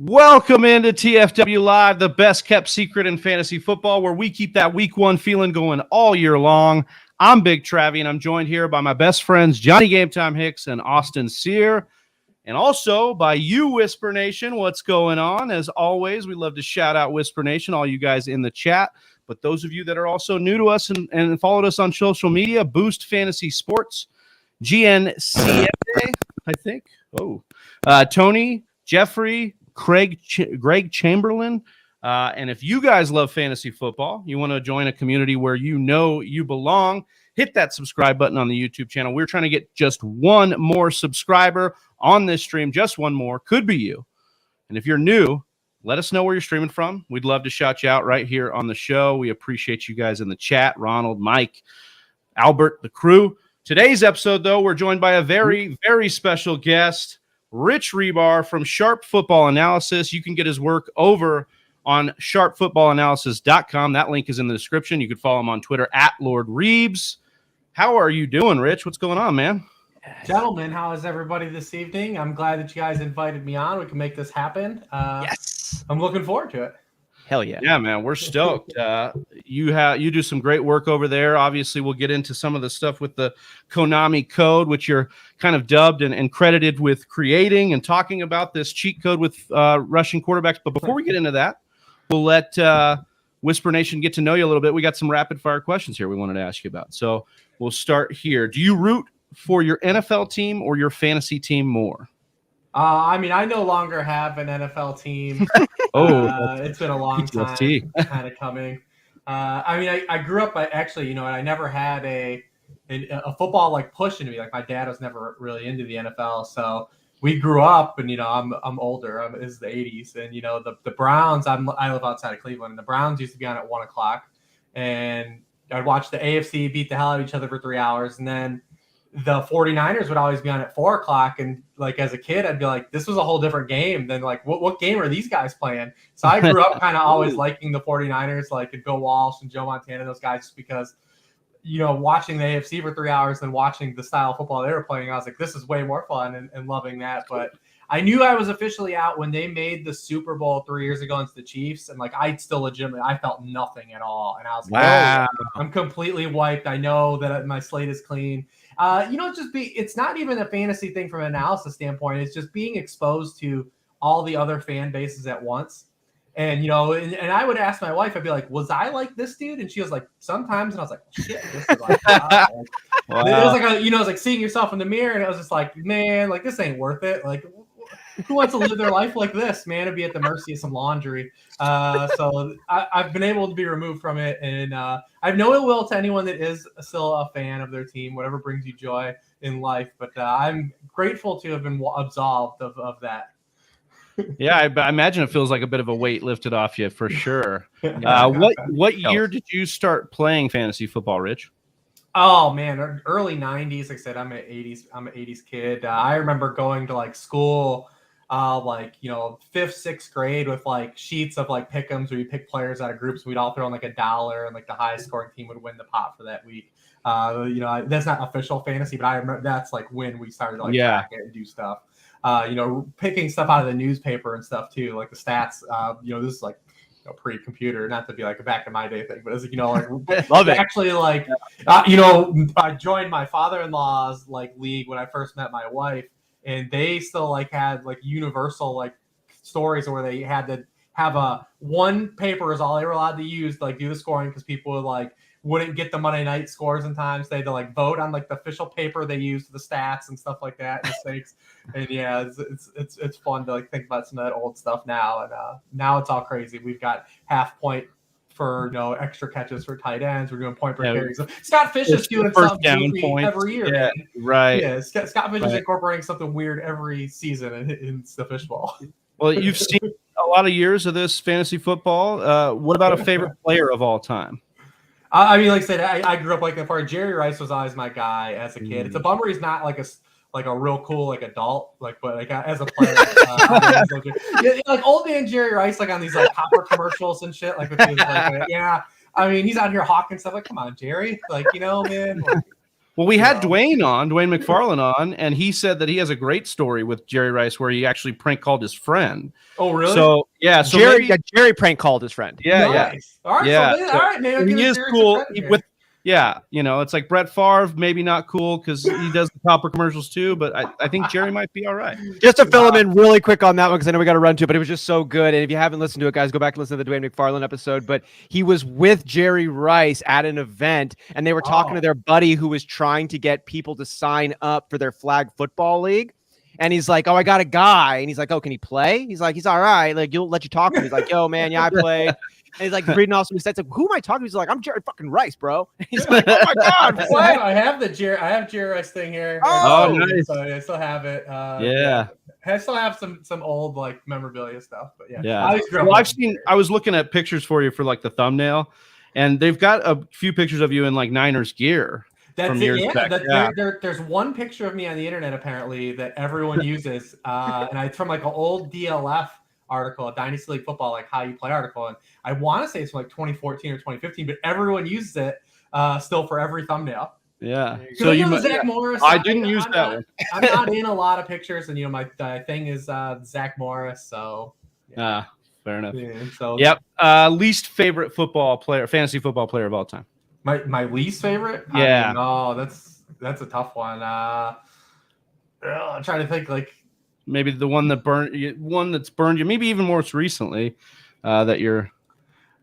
Welcome into TFW Live, the best kept secret in fantasy football, where we keep that week one feeling going all year long. I'm Big Travie, and I'm joined here by my best friends, Johnny Game Time Hicks and Austin Sear, and also by you, Whisper Nation. What's going on? As always, we love to shout out Whisper Nation, all you guys in the chat. But those of you that are also new to us and followed us on social media, Boost Fantasy Sports, GNCFA, I think. Tony, Jeffrey, Greg Chamberlain. And if you guys love fantasy football, you want to join a community where you know you belong, hit that subscribe button on the YouTube channel. We're trying to get just one more subscriber on this stream. Just one more. Could be you. And if you're new, let us know where you're streaming from. We'd love to shout you out right here on the show. We appreciate you guys in the chat. Ronald, Mike, Albert, the crew. Today's episode, though, we're joined by a very, very special guest, Rich Hribar from Sharp Football Analysis. You can get his work over on sharpfootballanalysis.com. That link is in the description. You can follow him on Twitter at Lord Reeves. How are you doing, Rich? What's going on, man? Gentlemen, how is everybody this evening? I'm glad that you guys invited me on. We can make this happen. Yes. I'm looking forward to it. Hell yeah. Yeah, man, we're stoked. You do some great work over there. Obviously, we'll get into some of the stuff with the Konami Code, which you're kind of dubbed and credited with creating and talking about this cheat code with rushing quarterbacks. But before we get into that, we'll let Whisper Nation get to know you a little bit. We got some rapid fire questions here we wanted to ask you about. So we'll start here. Do you root for your NFL team or your fantasy team more? I mean, I no longer have an NFL team. It's been a long time kind of coming. I mean, I grew up, I never had a football like push into me. Like my dad was never really into the NFL. So we grew up and, I'm older. This is the 80s. And, the Browns, I live outside of Cleveland. And the Browns used to be on at 1 o'clock. And I'd watch the AFC beat the hell out of each other for 3 hours. And then the 49ers would always be on at 4 o'clock. And like, as a kid, I'd be like, this was a whole different game than like, what game are these guys playing? So I grew up kind of always liking the 49ers, like Bill Walsh and Joe Montana, those guys, just because, watching the AFC for 3 hours and watching the style of football they were playing, I was like, this is way more fun and loving that. But I knew I was officially out when they made the Super Bowl 3 years ago against the Chiefs. And like, I felt nothing at all. And I was like, wow. I'm completely wiped. I know that my slate is clean. It's not even a fantasy thing from an analysis standpoint. It's just being exposed to all the other fan bases at once. And, and I would ask my wife, I'd be like, was I like this dude? And she was like, sometimes. And I was like, shit, this is like, wow. Wow. It was like, it was like seeing yourself in the mirror. And it was just like, man, like, this ain't worth it. Like, who wants to live their life like this, man, to be at the mercy of some laundry? So I've been able to be removed from it. And I have no ill will to anyone that is still a fan of their team, whatever brings you joy in life. But I'm grateful to have been absolved of that. Yeah, I imagine it feels like a bit of a weight lifted off you for sure. What year did you start playing fantasy football, Rich? Oh man, early 90s. Like I said, I'm an 80s kid. I remember going to like school, 5th, 6th grade with like sheets of like pick'ems where you pick players out of groups. We'd all throw in like $1 and like the highest scoring team would win the pot for that week. That's not official fantasy, but I remember that's like when we started to like track it and do stuff. Picking stuff out of the newspaper and stuff too, like the stats. This is like pre-computer, not to be like a back in my day thing, but it's like, love it. Actually, like, I joined my father-in-law's like league when I first met my wife, and they still like had like universal like stories where they had to have one paper is all they were allowed to use to like do the scoring because people would like wouldn't get the Monday night scores in time. So they had to like vote on like the official paper they used for the stats and stuff like that. Mistakes. And yeah, it's fun to like think about some of that old stuff now. And now it's all crazy. We've got half point for extra catches for tight ends. We're doing point per carry. So Scott Fish is doing something every year. Yeah, right. Yeah, Scott Fish is incorporating something weird every season in the fishbowl. Well, you've seen a lot of years of this fantasy football. What about a favorite player of all time? I mean, like I said, I grew up like that part. Jerry Rice was always my guy as a kid. It's a bummer he's not like a real cool like adult, like, but like as a player, like old man Jerry Rice, like on these like Copper commercials and shit. Like, yeah, I mean, he's out here hawking stuff. Like, come on, Jerry, like man. Like, Well, we had Dwayne McFarland on, and he said that he has a great story with Jerry Rice where he actually prank called his friend. Oh, really? So Jerry prank called his friend. Yeah, nice. yeah. All right, yeah. all right, man. He is cool. It's like Brett Favre, maybe not cool because he does the copper commercials too, but I think Jerry might be all right. Just to fill him in really quick on that one, because I know we got to run to it, but it was just so good. And if you haven't listened to it, guys, go back and listen to the Dwayne McFarland episode. But he was with Jerry Rice at an event, and they were talking to their buddy who was trying to get people to sign up for their flag football league. And he's like, oh, I got a guy. And he's like, oh, can he play? He's like, he's all right. Like, you'll let you talk to him. He's like, yo, man, yeah, I play. And he's like reading off some stats. Like, who am I talking to? He's like, I'm Jerry fucking Rice, bro. And he's like, oh my God, what? I have Jerry Rice thing here. Oh, nice. So I still have it. Yeah. I still have some old like memorabilia stuff, but yeah. I was looking at pictures for you for like the thumbnail, and they've got a few pictures of you in like Niners gear. That's it. Yeah. There's one picture of me on the internet apparently that everyone uses, and it's from like an old DLF article, a Dynasty League Football, like how you play article, and I want to say it's from like 2014 or 2015, but everyone uses it still for every thumbnail. Yeah. So Zach Morris. I didn't use that one. I'm not in a lot of pictures, and my thing is Zach Morris. So. Yeah. Fair enough. Yeah, so yep. Least favorite fantasy football player of all time. My least favorite? Yeah. No, that's a tough one. I'm trying to think like maybe the one that's burned you, maybe even more recently that you're.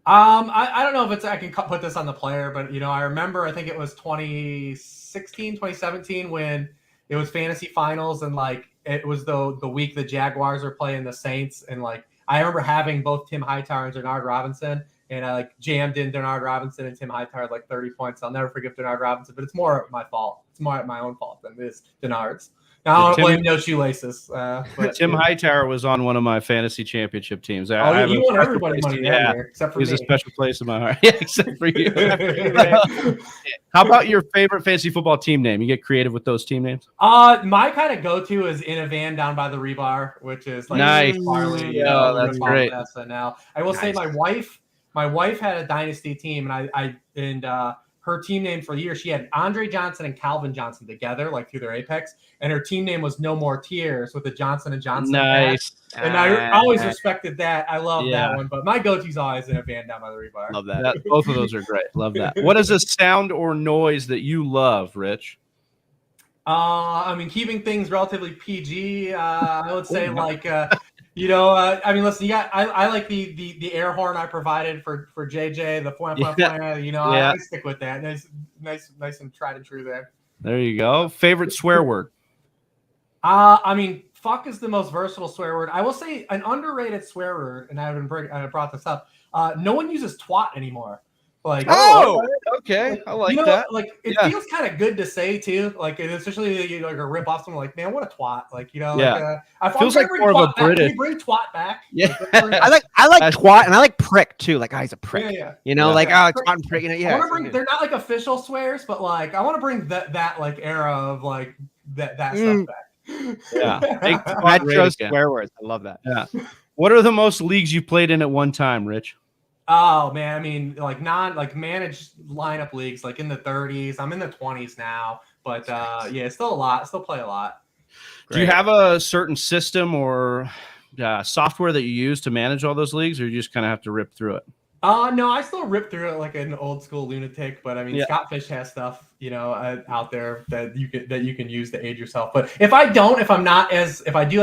I don't know if I can put this on the player, but I remember I think it was 2016, 2017 when it was fantasy finals and like it was the week the Jaguars were playing the Saints, and like I remember having both Tim Hightower and Denard Robinson. And I like jammed in Denard Robinson and Tim Hightower had like 30 points. I'll never forgive Denard Robinson, but it's more my fault. It's more my own fault than it is Denard's. Now I don't blame no shoelaces. But Tim Hightower was on one of my fantasy championship teams. You won everybody money that year, except for me. He's a special place in my heart. Yeah, except for you. How about your favorite fantasy football team name? You get creative with those team names? My kind of go-to is In a Van Down by the Rebar, which is like nice. Farley, that's great. SNL. I will say my wife had a dynasty team, and her team name for the year, she had Andre Johnson and Calvin Johnson together, like through their apex, and her team name was No More Tears with the Johnson and Johnson. Nice. And I always respected that. I love that one, but my go-to is always In a Van Down by the Rebar. Love that. Both of those are great. Love that. What is a sound or noise that you love, Rich? Keeping things relatively PG. I would say like. Listen, I like the air horn I provided for JJ, the point. I stick with that. Nice and tried and true there. There you go. Favorite swear word? Fuck is the most versatile swear word. I will say an underrated swear word, and I brought this up. No one uses twat anymore. Like, okay, I like that. Like, it feels kind of good to say too. Like, especially like a rip off someone. Like, man, what a twat! Like, it feels like more of a British. Can you bring twat back? Yeah, I like twat, and I like prick too. Like, he's a prick. Yeah. Twat and prick. I want to bring. They're not like official swears, but like, I want to bring that like era of like that stuff back. Yeah, retro swear words. I love that. Yeah. What are the most leagues you played in at one time, Rich? Oh man, managed lineup leagues, like in the 30s. I'm in the 20s now, but still a lot. Still play a lot. Great. Do you have a certain system or software that you use to manage all those leagues, or you just kind of have to rip through it? No, I still rip through it like an old school lunatic. But Scott Fish has stuff, out there that you can use to aid yourself. But if I do like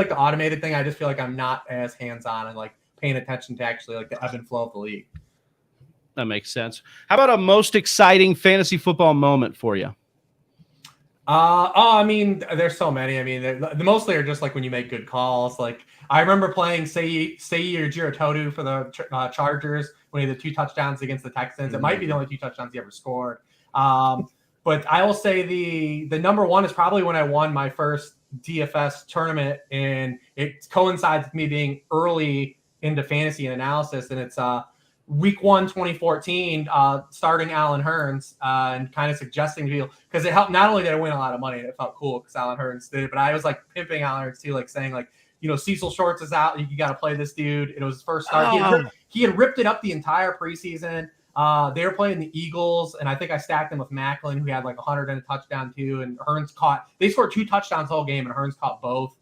the automated thing, I just feel like I'm not as hands on and like paying attention to actually like the ebb and flow of the league. That makes sense. How about a most exciting fantasy football moment for you? There's so many. The mostly are just like when you make good calls. Like I remember playing Sei or Girotodu for the Chargers when he had the 2 touchdowns against the Texans. Mm-hmm. It might be the only 2 touchdowns he ever scored. But I will say the number one is probably when I won my first DFS tournament, and it coincides with me being early into fantasy and analysis, and it's week 1 2014 starting Alan Hearns and kind of suggesting to people, because it helped. Not only did I win a lot of money and it felt cool because Alan Hearns did it, but I was like pimping Alan Hearns too, like saying like, Cecil Shorts is out, you got to play this dude. It was his first start. He had ripped it up the entire preseason. They were playing the Eagles, and I think I stacked them with Macklin, who had like 100 and a touchdown too, and Hearns they scored 2 touchdowns the whole game, and Hearns caught both.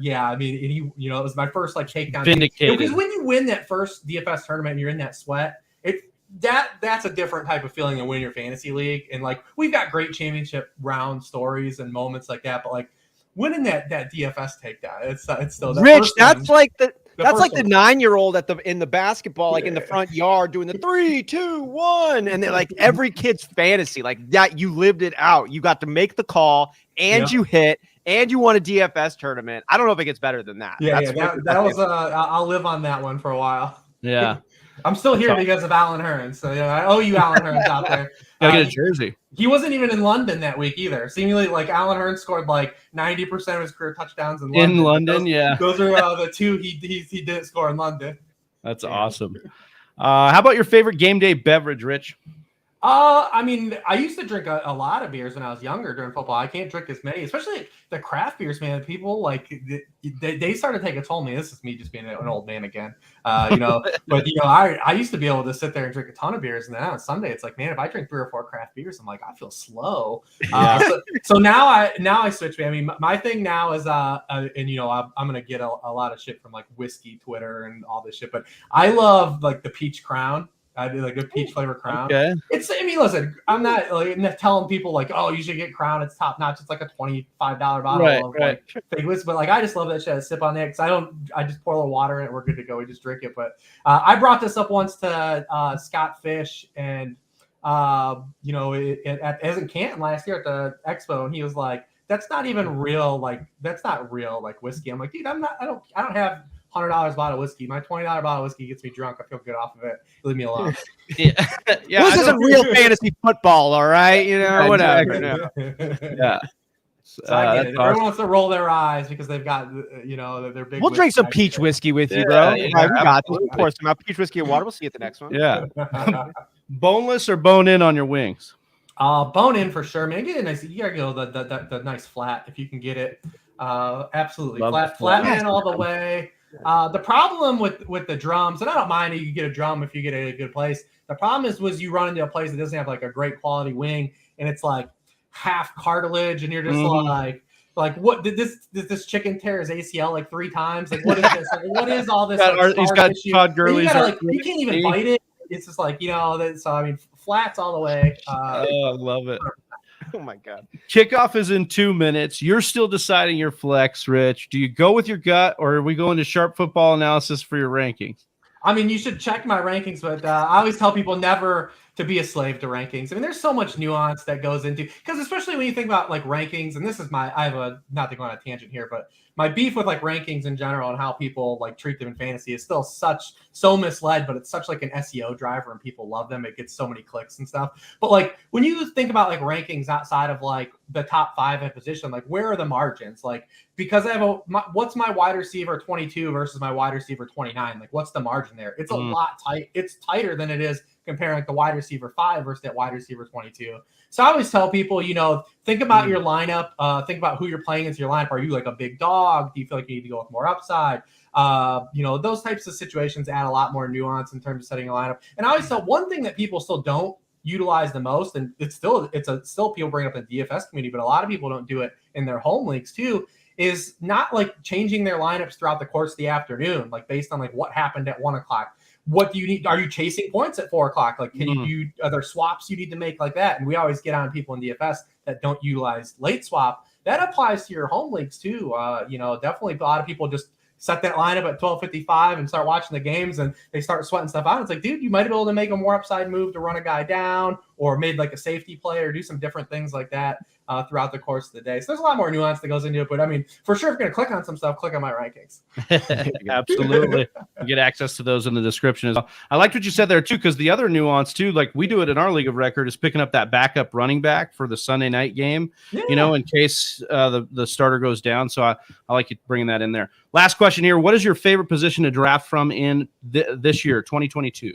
Yeah, I mean, it was my first like takedown. Vindicated. Because when you win that first DFS tournament and you're in that sweat, that's a different type of feeling than winning your fantasy league. And like we've got great championship round stories and moments like that, but like winning that DFS takedown, it's still that Rich. That's like the 9-year-old in the basketball, like in the front yard doing the 3, 2, 1, and then like every kid's fantasy, like that. You lived it out. You got to make the call, and you hit, and you won a DFS tournament. I don't know if it gets better than that. That was I'll live on that one for a while. Yeah. I'm still here because of Alan Hearns. So I owe you Alan Hearns out there. Gotta get a jersey. He wasn't even in London that week either. Seemingly, like Alan Hearns scored like 90% of his career touchdowns in London. Those are the 2 he didn't score in London. That's awesome. How about your favorite game day beverage, Rich? I mean, I used to drink a lot of beers when I was younger during football. I can't drink as many, especially the craft beers, man. People like they started to take a toll on me. This is me just being an old man again, But I used to be able to sit there and drink a ton of beers, and then on Sunday it's like, man, if I drink 3 or 4 craft beers, I'm like, I feel slow. So now I switch. Man. I mean, my thing now is I'm gonna get a lot of shit from like whiskey Twitter and all this shit, but I love like the peach crown. I do like a peach flavor Crown. Okay. Listen, I'm not like telling people like, oh, you should get Crown. It's top notch. It's like a $25 bottle of like fake whiskey. But like, I just love that shit. I sip on that because I just pour a little water in it. We're good to go. We just drink it. But I brought this up once to Scott Fish and it was in Canton last year at the expo, and he was like, that's not even real. Like, that's not real like whiskey. I'm like, dude, I don't have $100 bottle of whiskey. My $20 bottle of whiskey gets me drunk. I feel good off of it. Leave me alone. This isn't real fantasy football, all right? Whatever. Yeah. So I get it. Everyone wants to roll their eyes because they've got, their big. We'll drink some peach whiskey with you, bro. We got this. We'll pour some out. Peach whiskey and water. We'll see you at the next one. Yeah. Boneless or bone in on your wings? Bone in for sure, man. Get it nice. You gotta go the nice flat if you can get it. Absolutely. Flat man all the way. The problem with the drums, and I don't mind if you get a drum if you get a good place. The problem was you run into a place that doesn't have like a great quality wing, and it's like half cartilage, and you're just like what did this chicken tear his ACL like 3 times? Like what is this? Like, what is all this? He's got Todd Gurley's. You can't even bite it. It's just like so I mean, flats all the way. I love it. Oh my God. Kickoff is in 2 minutes. You're still deciding your flex, Rich. Do you go with your gut, or are we going to sharp football analysis for your rankings? I mean, you should check my rankings, but I always tell people never to be a slave to rankings. I mean, there's so much nuance that goes into, because especially when you think about like rankings, and this is not to go on a tangent here, but my beef with like rankings in general and how people like treat them in fantasy is still so misled, but it's such like an SEO driver and people love them. It gets so many clicks and stuff. But like when you think about like rankings outside of like the top 5 at position, like where are the margins? Like, because I have what's my wide receiver 22 versus my wide receiver 29? Like what's the margin there? It's a lot tight. It's tighter than it is comparing like the wide receiver 5 versus that wide receiver 22. So I always tell people, think about your lineup. Think about who you're playing into your lineup. Are you like a big dog? Do you feel like you need to go with more upside? Those types of situations add a lot more nuance in terms of setting a lineup. And I always tell one thing that people still don't utilize the most, and it's still people bring up in the DFS community, but a lot of people don't do it in their home leagues too, is not like changing their lineups throughout the course of the afternoon, like based on like what happened at 1 o'clock. What do you need? Are you chasing points at 4 o'clock? Like, are there swaps you need to make like that? And we always get on people in DFS that don't utilize late swap. That applies to your home leagues too. Definitely a lot of people just set that lineup at 12:55 and start watching the games, and they start sweating stuff out. It's like, dude, you might be able to make a more upside move to run a guy down, or made like a safety play, or do some different things like that throughout the course of the day. So there's a lot more nuance that goes into it. But I mean, for sure, if you're going to click on some stuff, click on my rankings. Absolutely. You get access to those in the description as well. I liked what you said there too, because the other nuance too, like we do it in our league of record, is picking up that backup running back for the Sunday night game, in case the starter goes down. So I like you bringing that in there. Last question here. What is your favorite position to draft from in this year, 2022?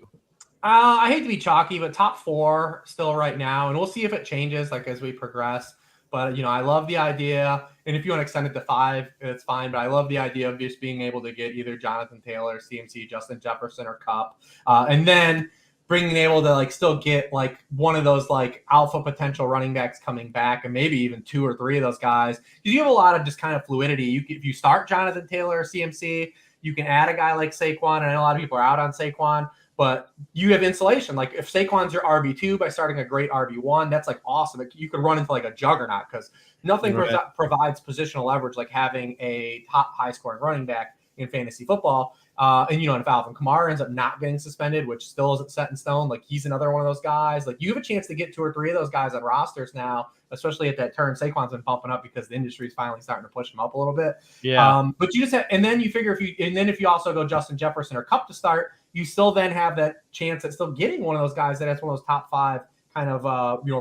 I hate to be chalky, but top 4 still right now. And we'll see if it changes like as we progress. But, I love the idea. And if you want to extend it to 5, it's fine. But I love the idea of just being able to get either Jonathan Taylor, CMC, Justin Jefferson, or Kupp. And then being able to like still get like one of those like alpha potential running backs coming back, and maybe even 2 or 3 of those guys. Because you have a lot of just kind of fluidity. If you start Jonathan Taylor or CMC, you can add a guy like Saquon, and I know a lot of people are out on Saquon, but you have insulation. Like if Saquon's your RB2 by starting a great RB1, that's like awesome. You could run into like a juggernaut because nothing provides positional leverage like having a top high scoring running back in fantasy football. And if Alvin Kamara ends up not getting suspended, which still isn't set in stone, like he's another one of those guys. Like you have a chance to get 2 or 3 of those guys on rosters now, especially at that turn. Saquon's been pumping up because the industry's finally starting to push him up a little bit. Yeah. But you just have, and then you figure if you also go Justin Jefferson or Kupp to start, you still then have that chance at still getting one of those guys that's one of those top 5 kind of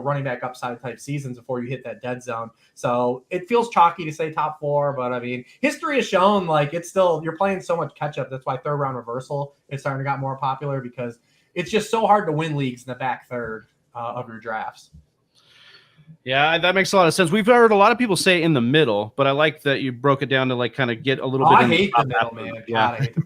running back upside type seasons before you hit that dead zone. So it feels chalky to say top 4, but I mean, history has shown like it's still, you're playing so much catch up. That's why third round reversal is starting to get more popular, because it's just so hard to win leagues in the back third of your drafts. Yeah, that makes a lot of sense. We've heard a lot of people say in the middle, but I like that you broke it down to like kind of get a little bit. I hate the middle, man. Yeah. God, I hate the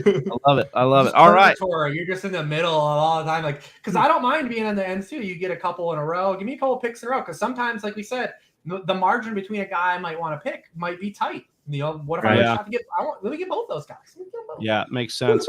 middle. I love it. All right. You're just in the middle all the time. Like, because I don't mind being on the ends too. You get a couple in a row. Give me a couple picks in a row. Because sometimes, like we said, the margin between a guy I might want to pick might be tight. What if I have to get? Let me get both those guys. Yeah, makes sense.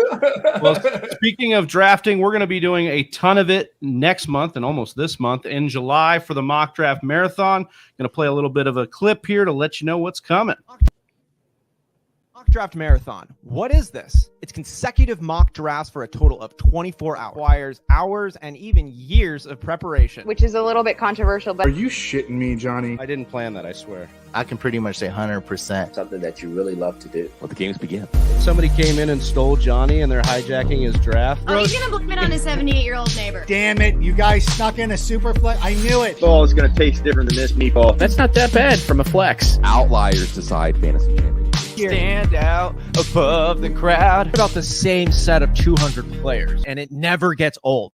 Well, speaking of drafting, we're going to be doing a ton of it next month and almost this month in July for the mock draft marathon. Going to play a little bit of a clip here to let you know what's coming. Mock draft marathon. What is this? It's consecutive mock drafts for a total of 24 hours. Requires hours and even years of preparation. Which is a little bit controversial, but Are you shitting me, Johnny? I didn't plan that, I swear. I can pretty much say 100%. Something that you really love to do. Let the games begin. Somebody came in and stole Johnny and they're hijacking his draft. Oh, he's going to blame it on his 78-year-old neighbor. Damn it, you guys snuck in a super flex. I knew it. Ball is going to taste different than this meatball. That's not that bad from a flex. Outliers decide fantasy champions. Stand out above the crowd. About the same set of 200 players, and it never gets old.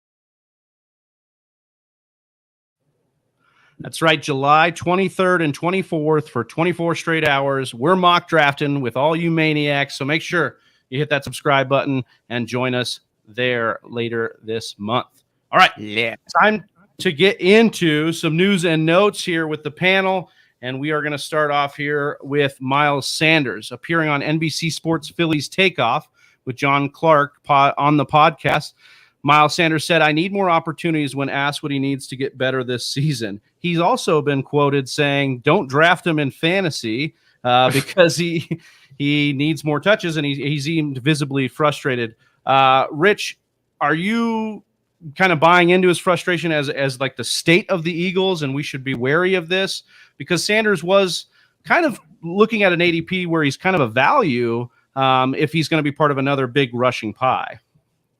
That's right, July 23rd and 24th for 24 straight hours. We're mock drafting with all you maniacs, so make sure you hit that subscribe button and join us there later this month. All right, time to get into some news and notes here with the panel, and we are going to start off here with Miles Sanders appearing on NBC Sports Phillies Takeoff with John Clark on the podcast. Miles Sanders said, "I need more opportunities" when asked what he needs to get better this season. He's also been quoted saying, "Don't draft him in fantasy because he needs more touches," and he seemed visibly frustrated. Rich, are you kind of buying into his frustration as like the state of the Eagles, and we should be wary of this? Because Sanders was kind of looking at an ADP where he's kind of a value if he's going to be part of another big rushing pie.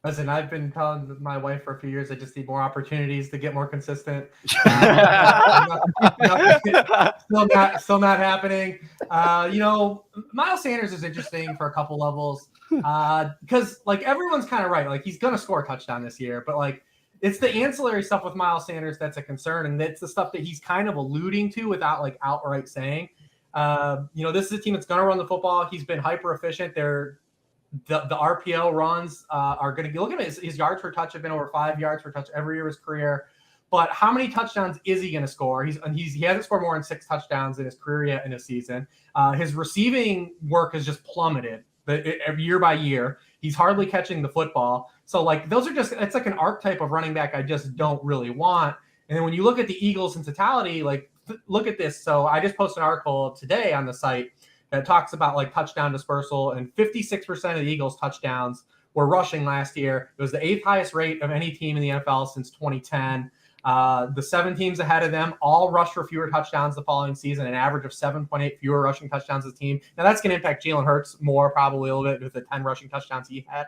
Listen, I've been telling my wife for a few years I just need more opportunities to get more consistent. Still not happening. Miles Sanders is interesting for a couple levels because, like, everyone's kind of right. Like, he's going to score a touchdown this year, but, like, it's the ancillary stuff with Miles Sanders that's a concern, and that's the stuff that he's kind of alluding to without, like, outright saying. This is a team that's going to run the football. He's been hyper efficient. The RPO runs are going to be, look at his yards per touch have been over 5 yards per touch every year of his career. But how many touchdowns is he going to score? He hasn't scored more than 6 touchdowns in his career yet in a season. His receiving work has just plummeted year by year. He's hardly catching the football. So, like, it's like an archetype of running back I just don't really want. And then when you look at the Eagles in totality, like, look at this. So I just posted an article today on the site that talks about, like, touchdown dispersal, and 56% of the Eagles' touchdowns were rushing last year. It was the 8th highest rate of any team in the NFL since 2010. The 7 teams ahead of them all rushed for fewer touchdowns the following season, an average of 7.8 fewer rushing touchdowns as a team. Now, that's going to impact Jalen Hurts more, probably a little bit, with the 10 rushing touchdowns he had.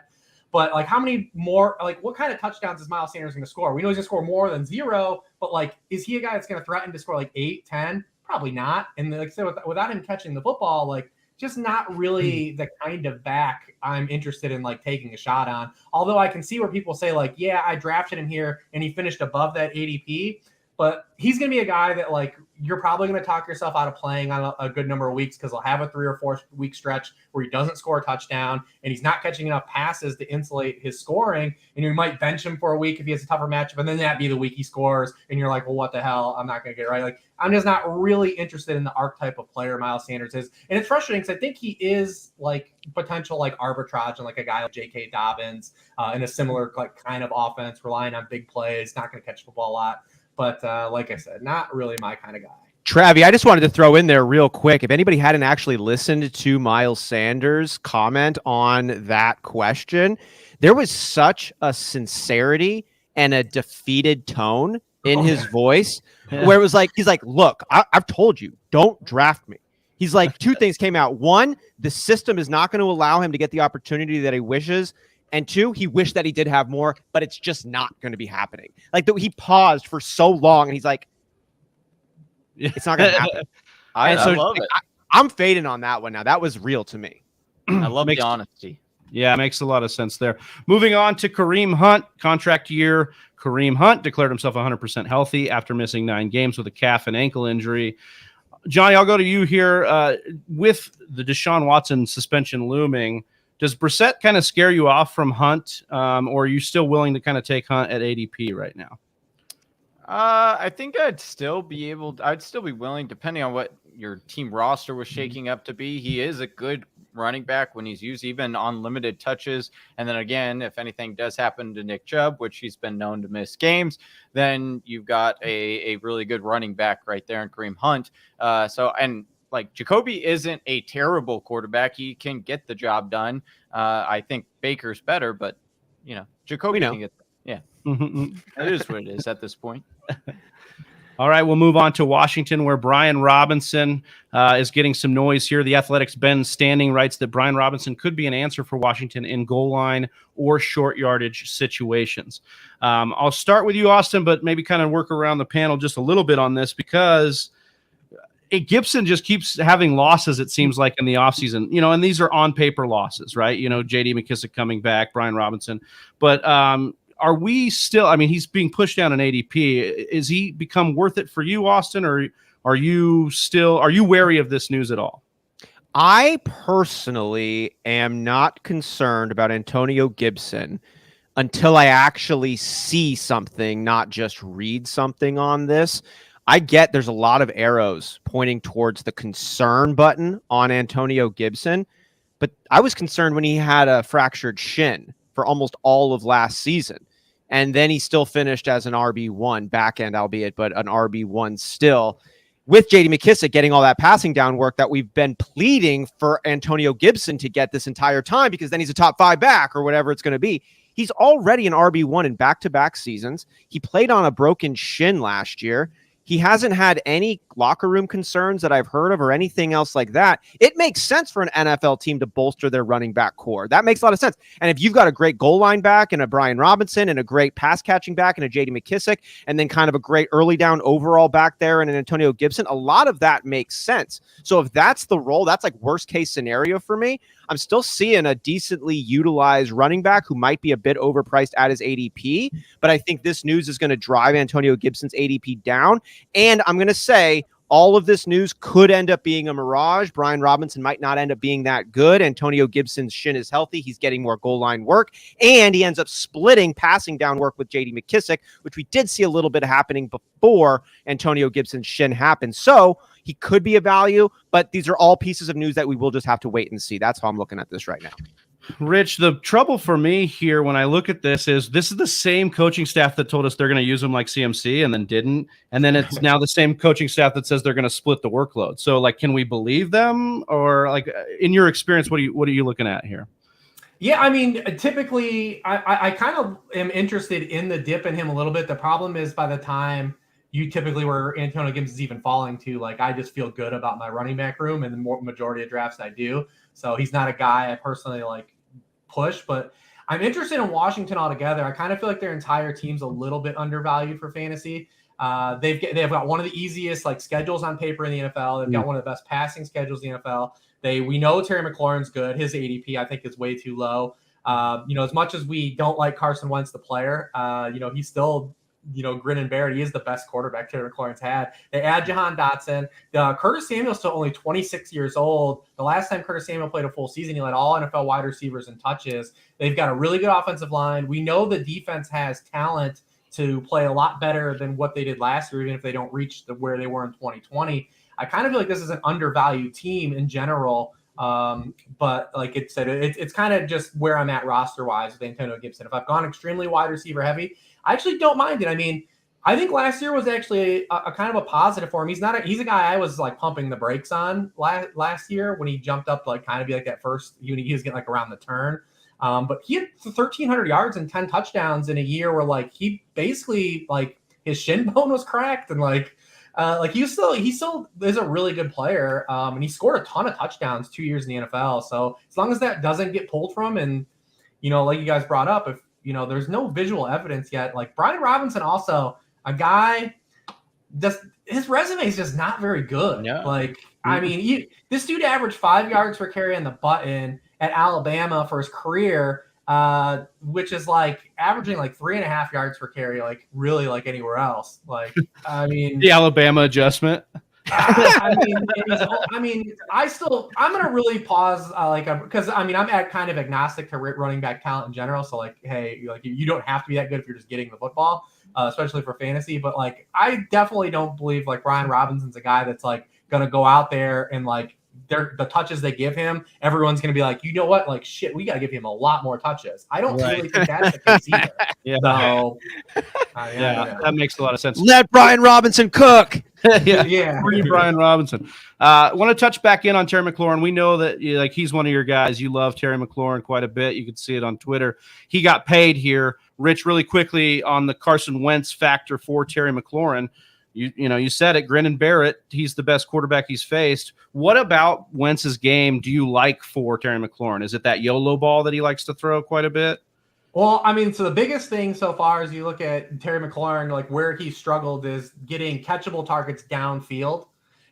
But, like, how many more, like, what kind of touchdowns is Miles Sanders going to score? We know he's going to score more than 0, but, like, is he a guy that's going to threaten to score, like, 8, 10? Probably not. And like I said, without him catching the football, like, just not really the kind of back I'm interested in, like, taking a shot on. Although I can see where people say, like, yeah, I drafted him here and he finished above that ADP. But he's going to be a guy that, like, you're probably going to talk yourself out of playing on a good number of weeks because he'll have a 3 or 4 week stretch where he doesn't score a touchdown and he's not catching enough passes to insulate his scoring. And you might bench him for a week if he has a tougher matchup, and then that'd be the week he scores. And you're like, well, what the hell? I'm not going to get it right. Like, I'm just not really interested in the archetype of player Miles Sanders is. And it's frustrating because I think he is like potential like arbitrage and like a guy like J.K. Dobbins in a similar like kind of offense, relying on big plays, not going to catch the ball a lot. But like I said, not really my kind of guy. Travi, I just wanted to throw in there real quick. If anybody hadn't actually listened to Miles Sanders' comment on that question, there was such a sincerity and a defeated tone in his voice where it was like, he's like, look, I've told you, don't draft me. He's like, 2 things came out. 1, the system is not going to allow him to get the opportunity that he wishes. And 2, he wished that he did have more, but it's just not going to be happening. Like he paused for so long and he's like, it's not going to happen. I love it. I'm fading on that one now. That was real to me. I love the honesty. Yeah, it makes a lot of sense there. Moving on to Kareem Hunt, contract year. Kareem Hunt declared himself 100% healthy after missing 9 games with a calf and ankle injury. Johnny, I'll go to you here. With the Deshaun Watson suspension looming, does Brissett kind of scare you off from Hunt, or are you still willing to kind of take Hunt at ADP right now? I think I'd still be willing, depending on what your team roster was shaking up to be. He is a good running back when he's used, even on limited touches. And then again, if anything does happen to Nick Chubb, which he's been known to miss games, then you've got a really good running back right there in Kareem Hunt. Like Jacoby isn't a terrible quarterback. He can get the job done. I think Baker's better, but Jacoby can get. Yeah, it is what it is at this point. All right, we'll move on to Washington, where Brian Robinson is getting some noise here. The Athletic's Ben Standing writes that Brian Robinson could be an answer for Washington in goal line or short yardage situations. I'll start with you, Austin, but maybe kind of work around the panel just a little bit on this because Gibson just keeps having losses, it seems like, in the offseason. And these are on-paper losses, right? J.D. McKissic coming back, Brian Robinson. But are we still – he's being pushed down in ADP. Is he become worth it for you, Austin, or are you wary of this news at all? I personally am not concerned about Antonio Gibson until I actually see something, not just read something on this. I get there's a lot of arrows pointing towards the concern button on Antonio Gibson, but I was concerned when he had a fractured shin for almost all of last season. And then he still finished as an RB1, back end albeit, but an RB1 still. With J.D. McKissic getting all that passing down work that we've been pleading for Antonio Gibson to get this entire time, because then he's a top 5 back or whatever it's going to be. He's already an RB1 in back-to-back seasons. He played on a broken shin last year. He hasn't had any locker room concerns that I've heard of or anything else like that. It makes sense for an NFL team to bolster their running back core. That makes a lot of sense. And if you've got a great goal line back and a Brian Robinson and a great pass catching back and a J.D. McKissic and then kind of a great early down overall back there and an Antonio Gibson, a lot of that makes sense. So if that's the role, that's like worst case scenario for me. I'm still seeing a decently utilized running back who might be a bit overpriced at his ADP, but I think this news is going to drive Antonio Gibson's ADP down. And I'm going to say all of this news could end up being a mirage. Brian Robinson might not end up being that good. Antonio Gibson's shin is healthy. He's getting more goal line work, and he ends up splitting passing down work with J.D. McKissic, which we did see a little bit happening before Antonio Gibson's shin happened. So he could be a value, but these are all pieces of news that we will just have to wait and see. That's how I'm looking at this right now. Rich, the trouble for me here when I look at this is the same coaching staff that told us they're going to use him like CMC and then didn't. And then it's now the same coaching staff that says they're going to split the workload. So, can we believe them? Or, in your experience, what are you looking at here? Yeah, typically I kind of am interested in the dip in him a little bit. The problem is by the time you typically where Antonio Gibson is even falling to, I just feel good about my running back room and the majority of drafts I do. So he's not a guy I personally push, but I'm interested in Washington altogether. I kind of feel like their entire team's a little bit undervalued for fantasy. They've got one of the easiest schedules on paper in the NFL. They've got one of the best passing schedules in the NFL. We know Terry McLaurin's good. His ADP I think is way too low. As much as we don't like Carson Wentz the player, he's still grin and bear it. He is the best quarterback Terry McLaurin's had. They add Johan Dotson. Curtis Samuel's still only 26 years old. The last time Curtis Samuel played a full season, he led all NFL wide receivers in touches. They've got a really good offensive line. We know the defense has talent to play a lot better than what they did last year, even if they don't reach where they were in 2020. I kind of feel like this is an undervalued team in general. But like it said, it's kind of just where I'm at roster-wise with Antonio Gibson. If I've gone extremely wide receiver heavy, I actually don't mind it. I mean, I think last year was actually a kind of a positive for him. He's a guy I was like pumping the brakes on last year when he jumped up to like kind of be like that first. He was getting like around the turn. But he had 1,300 yards and 10 touchdowns in a year where like he basically like his shin bone was cracked and like he still is a really good player. And he scored a ton of touchdowns 2 years in the NFL. So as long as that doesn't get pulled from, and like you guys brought up, if there's no visual evidence yet, like Brian Robinson, also a guy, his resume is just not very good. Yeah. Like, I mean, this dude averaged 5 yards per carry on the button at Alabama for his career, which is like averaging like 3.5 yards per carry, like really like anywhere else. Like, I mean, the Alabama adjustment. I'm going to really pause, because I'm kind of agnostic to running back talent in general. So like, hey, like you don't have to be that good if you're just getting the football, especially for fantasy. But like, I definitely don't believe like Brian Robinson's a guy that's like going to go out there and like the touches they give him, everyone's going to be like, you know what? Like, shit, we got to give him a lot more touches. I don't really think that's the case either. So, that makes a lot of sense. Let Brian Robinson cook. Yeah. Brian Robinson. I want to touch back in on Terry McLaurin. We know that like he's one of your guys. You love Terry McLaurin quite a bit. You can see it on Twitter. He got paid here. Rich, really quickly on the Carson Wentz factor for Terry McLaurin. You said it, grin and bear it. He's the best quarterback he's faced. What about Wentz's game do you like for Terry McLaurin? Is it that YOLO ball that he likes to throw quite a bit? Well, I mean, so the biggest thing so far as you look at Terry McLaurin, like where he struggled is getting catchable targets downfield.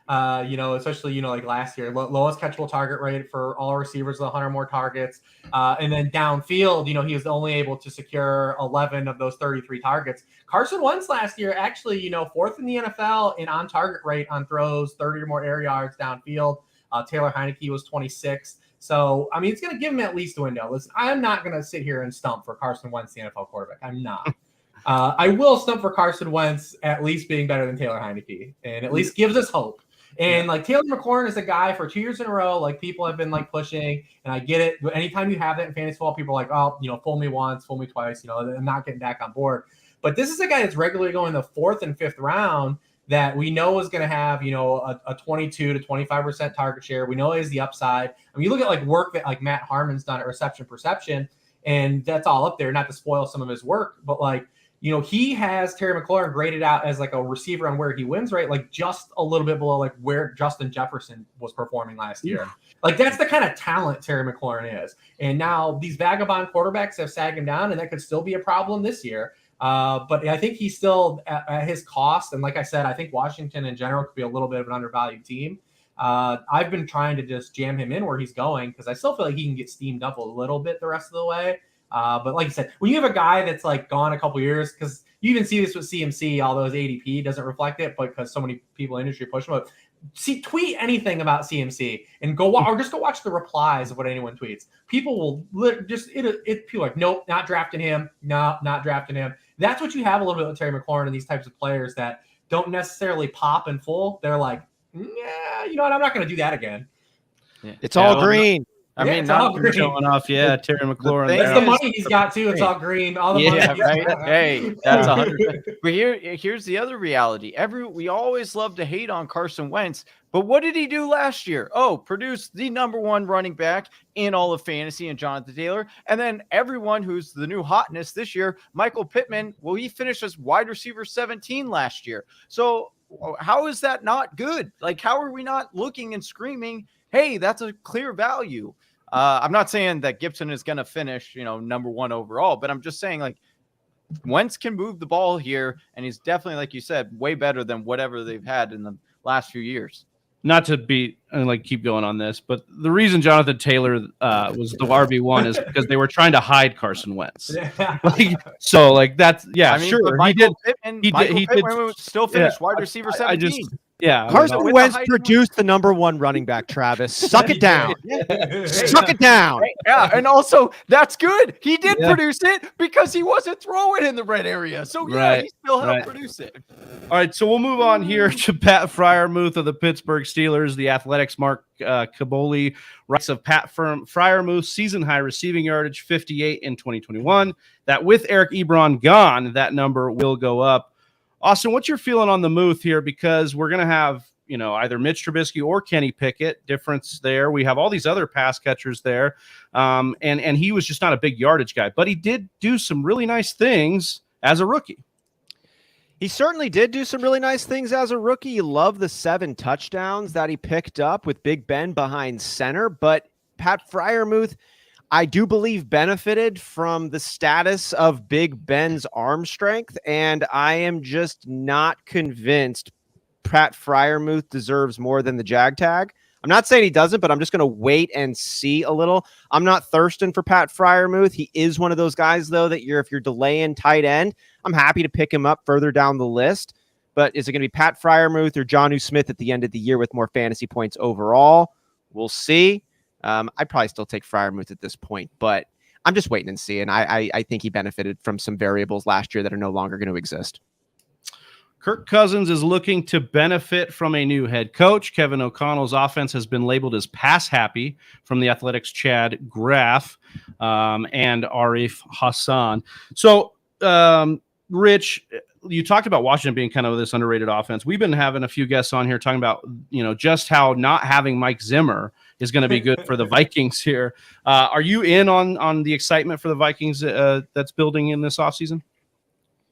Especially, like last year, lowest catchable target rate for all receivers, 100 more targets. And then downfield, he was only able to secure 11 of those 33 targets. Carson Wentz last year, actually, fourth in the NFL in on target rate on throws, 30 or more air yards downfield. Taylor Heineke was 26th. So, I mean, it's going to give him at least a window. Listen, I'm not going to sit here and stump for Carson Wentz, the NFL quarterback. I'm not. I will stump for Carson Wentz at least being better than Taylor Heineke, and at least gives us hope. And like Taylor McLaurin is a guy for 2 years in a row, like people have been like pushing, and I get it. But anytime you have that in fantasy football, people are like, oh, fool me once, fool me twice, I'm not getting back on board. But this is a guy that's regularly going the 4th and 5th round that we know is going to have, a 22 to 25% target share. We know is the upside. I mean, you look at like work that like Matt Harmon's done at reception perception, and that's all up there, not to spoil some of his work, but like, he has Terry McLaurin graded out as like a receiver on where he wins rate, like just a little bit below like where Justin Jefferson was performing last year. Like that's the kind of talent Terry McLaurin is. And now these vagabond quarterbacks have sagged him down, and that could still be a problem this year. But I think he's still at his cost. And like I said, I think Washington in general could be a little bit of an undervalued team. I've been trying to just jam him in where he's going because I still feel like he can get steamed up a little bit the rest of the way. But like you said, when you have a guy that's like gone a couple years, because you even see this with CMC, although his ADP doesn't reflect it, but because so many people in the industry push him up. Tweet anything about CMC and go or just go watch the replies of what anyone tweets. People will people are like, nope, not drafting him. No, not drafting him. That's what you have a little bit with Terry McLaurin and these types of players that don't necessarily pop in full. They're like, yeah, you know what? I'm not going to do that again. Yeah. It's all green. I mean, not showing off. Terry McLaurin. That's the money he's got too. It's all green. All the money. Right. Hey, that's 100%. But here's the other reality. We always love to hate on Carson Wentz, but what did he do last year? Produce the #1 running back in all of fantasy and Jonathan Taylor, and then everyone who's the new hotness this year, Michael Pittman. Well, he finished as wide receiver 17 last year. So how is that not good? Like, how are we not looking and screaming, hey, that's a clear value? I'm not saying that Gibson is going to finish, #1 overall, but I'm just saying like Wentz can move the ball here, and he's definitely, like you said, way better than whatever they've had in the last few years. not to be like keep going on this, but the reason Jonathan Taylor was the RB1 is because they were trying to hide Carson Wentz. That's sure. Michael Pittman still finished wide receiver 17. Carson Wentz produced the number 1 running back, Travis. Suck it down. Suck it down. Yeah, and also that's good. He did produce it because he wasn't throwing in the red area. So he still helped produce it. All right, so we'll move on here to Pat Friermuth of the Pittsburgh Steelers. The Athletics' Mark Caboli writes of Pat Friermuth's season-high receiving yardage, 58 in 2021, that with Eric Ebron gone, that number will go up. Austin, what's your feeling on the Muth here? Because we're going to have, either Mitch Trubisky or Kenny Pickett. Difference there. We have all these other pass catchers there. And he was just not a big yardage guy, but he did do some really nice things as a rookie. He certainly did do some really nice things as a rookie. You love the 7 touchdowns that he picked up with Big Ben behind center. But Pat Friermuth, I do believe, benefited from the status of Big Ben's arm strength. And I am just not convinced Pat Friermuth deserves more than the Jag tag. I'm not saying he doesn't, but I'm just going to wait and see a little. I'm not thirsting for Pat Friermuth. He is one of those guys, though, that if you're delaying tight end, I'm happy to pick him up further down the list. But is it going to be Pat Friermuth or Jonnu Smith at the end of the year with more fantasy points overall? We'll see. I'd probably still take Friermuth at this point, but I'm just waiting and seeing. I think he benefited from some variables last year that are no longer going to exist. Kirk Cousins is looking to benefit from a new head coach. Kevin O'Connell's offense has been labeled as pass happy from the Athletics' Chad Graff and Arif Hassan. So, Rich, you talked about Washington being kind of this underrated offense. We've been having a few guests on here talking about, just how not having Mike Zimmer is going to be good for the Vikings here. Are you in on the excitement for the Vikings that's building in this offseason?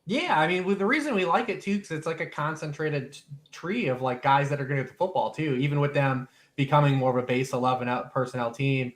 Yeah, I mean, the reason we like it too, because it's like a concentrated tree of like guys that are good at the football too. Even with them becoming more of a base 11 personnel team,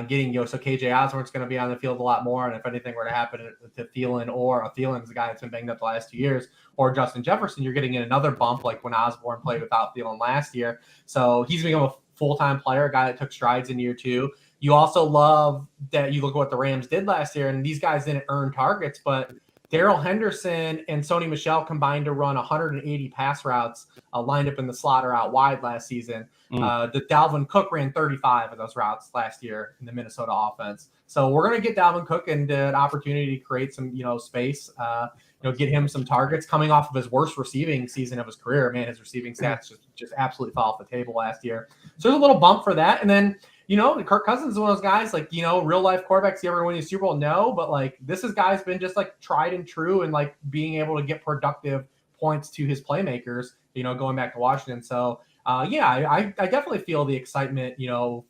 getting so KJ Osborne's going to be on the field a lot more. And if anything were to happen to Thielen, or Thielen's the guy that's been banged up the last 2 years, or Justin Jefferson, you're getting in another bump like when Osborne played without Thielen last year. So he's become a full-time player, a guy that took strides in year 2. You also love that you look at what the Rams did last year, and these guys didn't earn targets, but Darrell Henderson and Sony Michel combined to run 180 pass routes lined up in the slot or out wide last season. The Dalvin Cook ran 35 of those routes last year in the Minnesota offense. So we're going to get Dalvin Cook and an opportunity to create some, space, get him some targets coming off of his worst receiving season of his career. Man, his receiving stats just absolutely fell off the table last year. So there's a little bump for that. And then, Kirk Cousins is one of those guys, like, real life quarterbacks, you ever win a Super Bowl? No, but like this guy's been just like tried and true and like being able to get productive points to his playmakers, going back to Washington. So I definitely feel the excitement,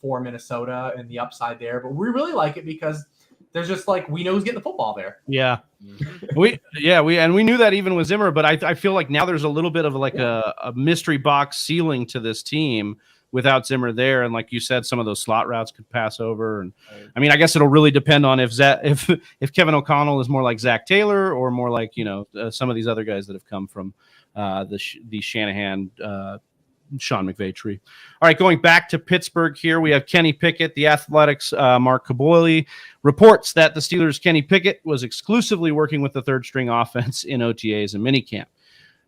for Minnesota and the upside there, but we really like it because there's just like, we know who's getting the football there. Yeah. We knew that even with Zimmer, but I feel like now there's a little bit of like a mystery box ceiling to this team without Zimmer there. And like you said, some of those slot routes could pass over. And I mean, I guess it'll really depend on if Kevin O'Connell is more like Zach Taylor or more like, some of these other guys that have come from the Shanahan, Sean McVay tree. All right, going back to Pittsburgh here, we have Kenny Pickett. The Athletics' Mark Caboli reports that the Steelers' Kenny Pickett was exclusively working with the third-string offense in OTAs and minicamp.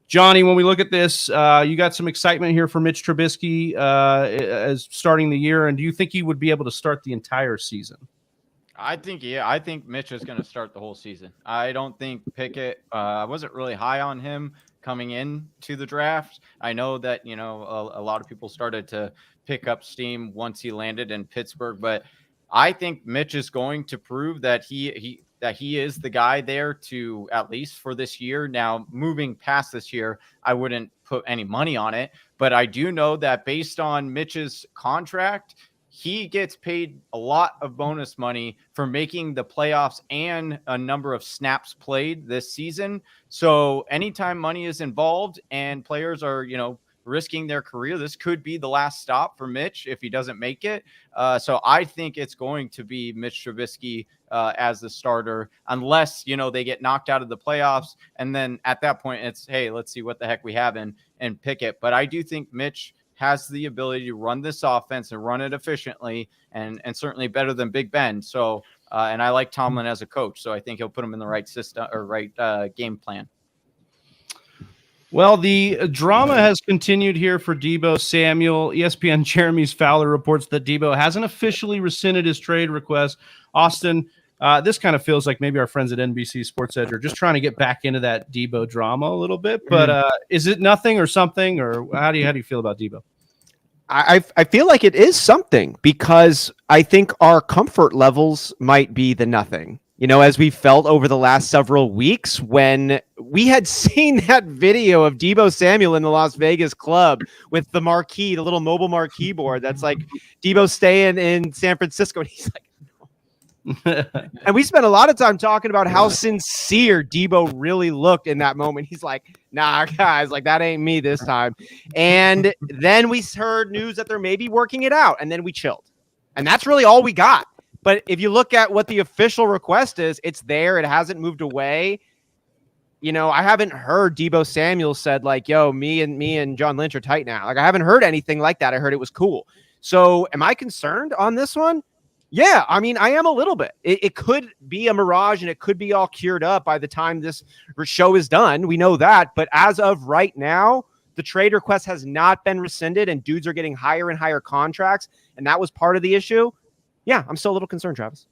Johnny, when we look at this, you got some excitement here for Mitch Trubisky as starting the year, and do you think he would be able to start the entire season? I think Mitch is going to start the whole season. I don't think Pickett, I wasn't really high on him coming in to the draft. I know that, a lot of people started to pick up steam once he landed in Pittsburgh, but I think Mitch is going to prove that he is the guy there to, at least for this year. Now, moving past this year, I wouldn't put any money on it, but I do know that based on Mitch's contract, he gets paid a lot of bonus money for making the playoffs and a number of snaps played this season. So anytime money is involved and players are, risking their career, this could be the last stop for Mitch if he doesn't make it. So I think it's going to be Mitch Trubisky as the starter, unless, they get knocked out of the playoffs. And then at that point, it's, hey, let's see what the heck we have in Pickett. But I do think Mitch has the ability to run this offense and run it efficiently, and certainly better than Big Ben. So, and I like Tomlin as a coach, so I think he'll put him in the right system or right game plan. Well, the drama has continued here for Deebo Samuel. ESPN Jeremy's Fowler reports that Deebo hasn't officially rescinded his trade request. Austin, this kind of feels like maybe our friends at NBC Sports Edge are just trying to get back into that Deebo drama a little bit. But is it nothing or something, or how do you feel about Deebo? I feel like it is something, because I think our comfort levels might be the nothing. You know, as we felt over the last several weeks when we had seen that video of Deebo Samuel in the Las Vegas club with the marquee, the little mobile marquee board that's like Deebo staying in San Francisco. And he's like, no. And we spent a lot of time talking about how sincere Deebo really looked in that moment. He's like, nah, guys, like that ain't me this time. And then we heard news that they're maybe working it out, and then we chilled. And that's really all we got. But if you look at what the official request is, it's there. It hasn't moved away. You know, I haven't heard Deebo Samuel said like, yo, me and John Lynch are tight now. Like, I haven't heard anything like that. I heard it was cool. So am I concerned on this one? Yeah, I mean, I am a little bit. It could be a mirage, and it could be all cured up by the time this show is done. We know that. But as of right now, the trade request has not been rescinded, and dudes are getting higher and higher contracts. And that was part of the issue. Yeah, I'm still a little concerned, Travis.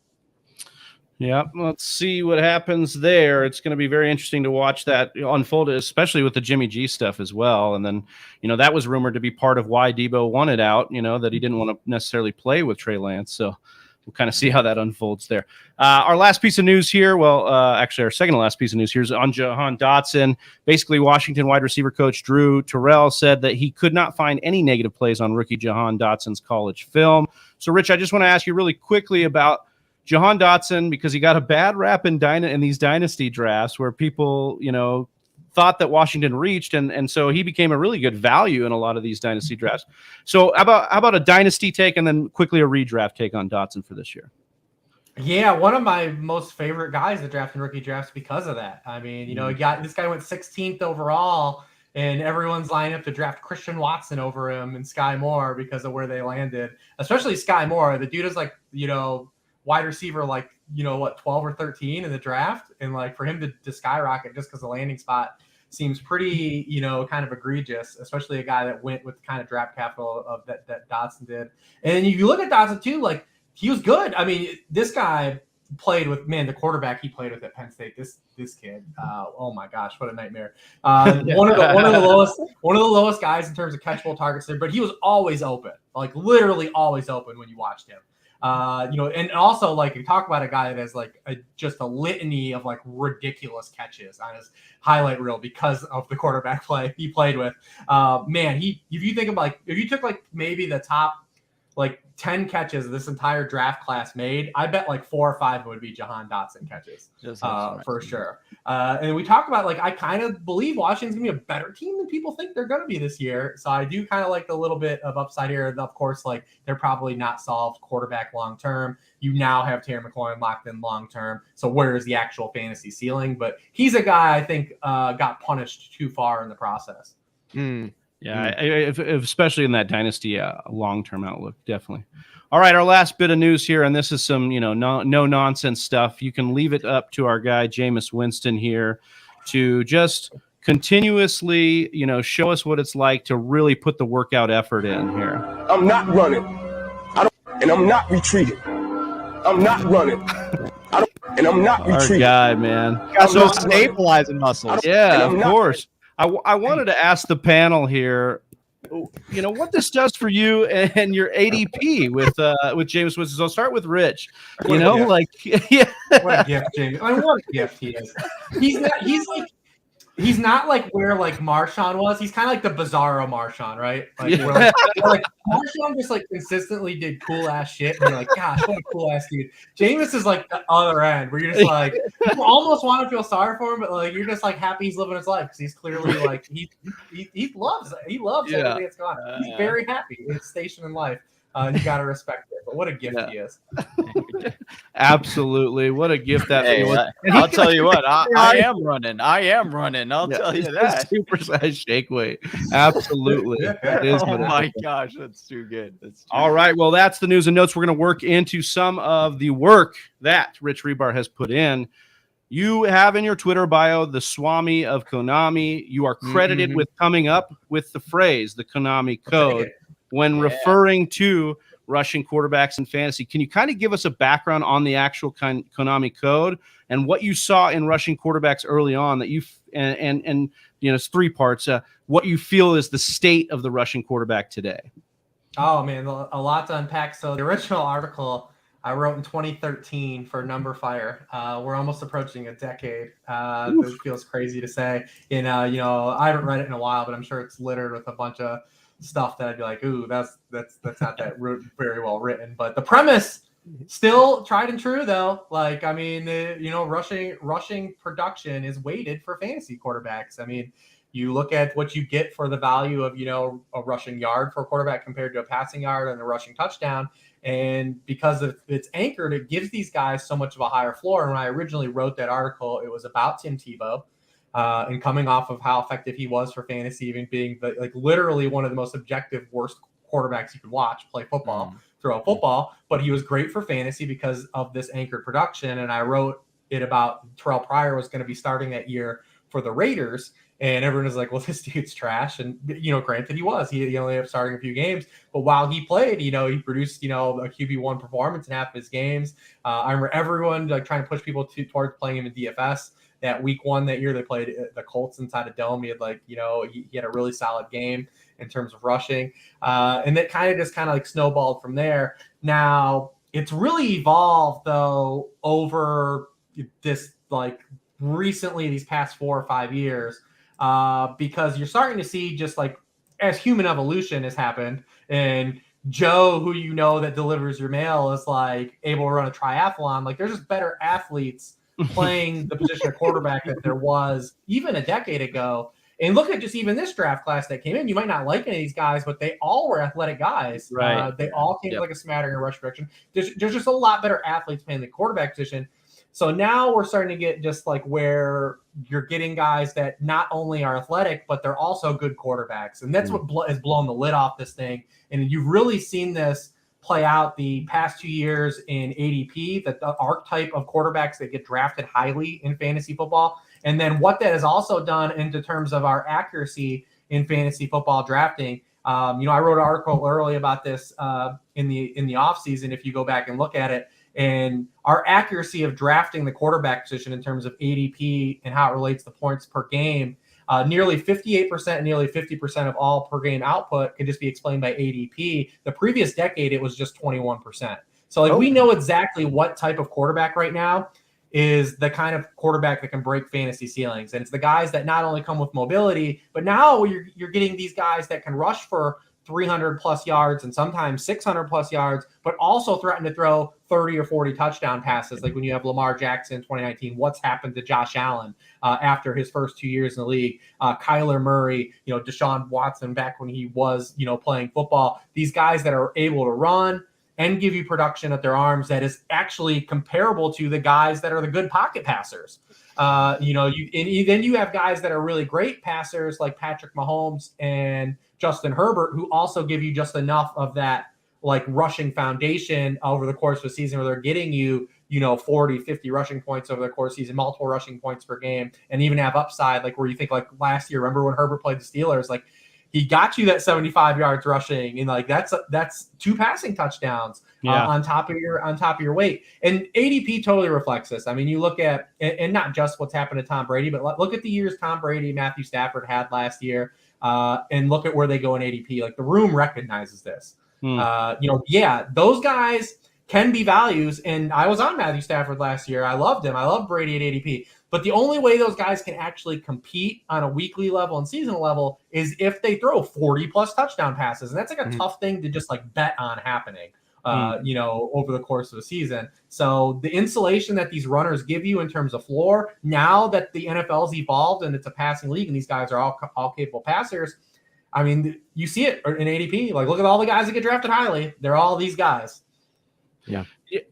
Yeah, let's see what happens there. It's going to be very interesting to watch that unfold, especially with the Jimmy G stuff as well. And then, you know, that was rumored to be part of why Deebo wanted out, you know, that he didn't want to necessarily play with Trey Lance. So we'll kind of see how that unfolds there. Our last piece of news here, actually our second to last piece of news here is on Johan Dotson. Basically, Washington wide receiver coach Drew Terrell said that he could not find any negative plays on rookie Johan Dotson's college film. So, Rich, I just want to ask you really quickly about Johan Dotson, because he got a bad rap in these dynasty drafts where people, you know, thought that Washington reached, and so he became a really good value in a lot of these dynasty drafts. So how about a dynasty take, and then quickly a redraft take on Dotson for this year? Yeah, one of my most favorite guys that drafted rookie drafts because of that. I mean, you know, this guy went 16th overall, and everyone's lining up to draft Christian Watson over him and Sky Moore because of where they landed, especially Sky Moore. The dude is like, you know, wide receiver, like, you know, what, 12 or 13 in the draft. And like for him to skyrocket just because the landing spot seems pretty, you know, kind of egregious, especially a guy that went with the kind of draft capital of that Dotson did. And if you look at Dotson too, like he was good. I mean, this guy played with, the quarterback he played with at Penn State, this kid, oh my gosh, what a nightmare. One of the lowest guys in terms of catchable targets there, but he was always open, like literally always open when you watched him. You know, and also like you talk about a guy that has like just a litany of like ridiculous catches on his highlight reel because of the quarterback play he played with. If you think about like, if you took like maybe the top like 10 catches this entire draft class made, I bet like 4 or 5 would be Johan Dotson catches for sure. And we talk about like, I kind of believe Washington's gonna be a better team than people think they're gonna be this year. So I do kind of like the little bit of upside here. Of course, like they're probably not solved quarterback long term. You now have Terry McLaurin locked in long term. So where is the actual fantasy ceiling? But he's a guy I think got punished too far in the process. Yeah, especially in that dynasty long-term outlook, definitely. All right, our last bit of news here, and this is some, you know, no nonsense stuff. You can leave it up to our guy Jameis Winston here to just continuously, you know, show us what it's like to really put the workout effort in here. I'm not running, and I'm not retreating. I'm not running, and I'm not retreating. Our guy, man. So stabilizing muscles. Yeah, of course. I wanted to ask the panel here, you know, what this does for you and your ADP with Jameis Winston. So I'll start with Rich. You know, like, yeah. What a gift, James. I mean, what a gift he is. He's not like where like Marshawn was. He's kind of like the Bizarro Marshawn, right? Like, yeah. where, like Marshawn just like consistently did cool ass shit. And you're like, gosh, what a cool ass dude. Jameis is like the other end where you're just like, you almost want to feel sorry for him, but like you're just like happy he's living his life because he's clearly like he loves everything that's going on. He's very happy in his station in life. You got to respect it. But what a gift he is. Absolutely. What a gift that Hey, was. I'll tell you what, I am running. I'll tell you that. Supersize shake weight. Absolutely. That is Oh what it my is. gosh, that's too good. All right. Well, that's the news and notes. We're going to work into some of the work that Rich Hribar has put in. You have in your Twitter bio the Swami of Konami. You are credited with coming up with the phrase, the Konami Code, when referring to rushing quarterbacks in fantasy. Can you kind of give us a background on the actual Konami Code and what you saw in rushing quarterbacks early on that you and it's three parts. What you feel is the state of the rushing quarterback today? Oh man, a lot to unpack. So the original article I wrote in 2013 for Number Fire. We're almost approaching a decade. It feels crazy to say. And I haven't read it in a while, but I'm sure it's littered with a bunch of stuff that I'd be like, ooh, that's not that very well written. But the premise still tried and true though. Like, I mean, rushing production is weighted for fantasy quarterbacks. I mean, you look at what you get for the value of, a rushing yard for a quarterback compared to a passing yard and a rushing touchdown. And because it's anchored, it gives these guys so much of a higher floor. And when I originally wrote that article, it was about Tim Tebow and coming off of how effective he was for fantasy, even being literally one of the most objective worst quarterbacks you could watch play football, throw a football. But he was great for fantasy because of this anchored production. And I wrote it about Terrell Pryor was going to be starting that year for the Raiders. And everyone was like, well, this dude's trash. And, granted he was. He only ended up starting a few games. But while he played, he produced, a QB1 performance in half of his games. I remember everyone trying to push people towards playing him in DFS. That week one that year they played the Colts inside a dome. He had he had a really solid game in terms of rushing. And that kind of snowballed from there. Now, it's really evolved, though, over this, recently, these past 4 or 5 years. Because you're starting to see just as human evolution has happened, and Joe, who that delivers your mail, is able to run a triathlon. There's just better athletes playing the position of quarterback that there was even a decade ago. And look at just even this draft class that came in. You might not like any of these guys, but they all were athletic guys. Right. They all came with a smattering of rush direction. There's just a lot better athletes playing the quarterback position. So now we're starting to get just where you're getting guys that not only are athletic, but they're also good quarterbacks. And that's what has blown the lid off this thing. And you've really seen this play out the past 2 years in ADP, the archetype of quarterbacks that get drafted highly in fantasy football. And then what that has also done into terms of our accuracy in fantasy football drafting. I wrote an article early about this in the offseason, if you go back and look at it. And our accuracy of drafting the quarterback position in terms of ADP and how it relates to points per game, nearly 58%, nearly 50% of all per game output can just be explained by ADP. The previous decade, it was just 21%. So we know exactly what type of quarterback right now is the kind of quarterback that can break fantasy ceilings. And it's the guys that not only come with mobility, but now you're getting these guys that can rush for 300 plus yards and sometimes 600 plus yards, but also threaten to throw 30 or 40 touchdown passes. Like when you have Lamar Jackson in 2019, what's happened to Josh Allen after his first 2 years in the league, Kyler Murray, Deshaun Watson back when he was, playing football. These guys that are able to run and give you production at their arms that is actually comparable to the guys that are the good pocket passers. Then you have guys that are really great passers like Patrick Mahomes and Justin Herbert, who also give you just enough of that rushing foundation over the course of a season where they're getting you, 40, 50 rushing points over the course of the season, multiple rushing points per game, and even have upside, where you think last year, remember when Herbert played the Steelers, he got you that 75 yards rushing, and that's 2 passing touchdowns on top of your weight. And ADP totally reflects this. I mean, you look at, and not just what's happened to Tom Brady, but look at the years Tom Brady, Matthew Stafford had last year, and look at where they go in ADP. The room recognizes this. Those guys can be values. And I was on Matthew Stafford last year. I loved him. I love Brady at ADP. But the only way those guys can actually compete on a weekly level and seasonal level is if they throw 40 plus touchdown passes. And that's a tough thing to just bet on happening, over the course of a season. So the insulation that these runners give you in terms of floor, now that the NFL's evolved and it's a passing league and these guys are all capable passers, I mean, you see it in ADP. Look at all the guys that get drafted highly. They're all these guys. Yeah.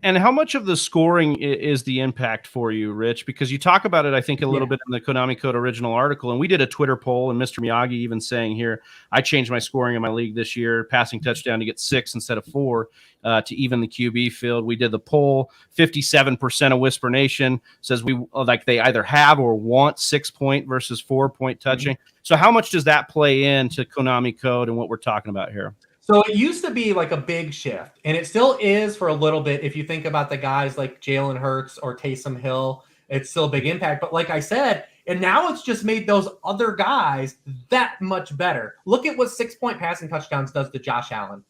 And how much of the scoring is the impact for you, Rich? Because you talk about it, I think, a little bit in the Konami Code original article. And we did a Twitter poll, and Mr. Miyagi even saying here, I changed my scoring in my league this year, passing touchdown to get 6 instead of 4 to even the QB field. We did the poll. 57% of Whisper Nation says they either have or want 6-point versus 4-point touching. So how much does that play into Konami Code and what we're talking about here? So it used to be like a big shift, and it still is for a little bit. If you think about the guys like Jalen Hurts or Taysom Hill, it's still a big impact. But like I said, and now it's just made those other guys that much better. Look at what 6-point passing touchdowns does to Josh Allen.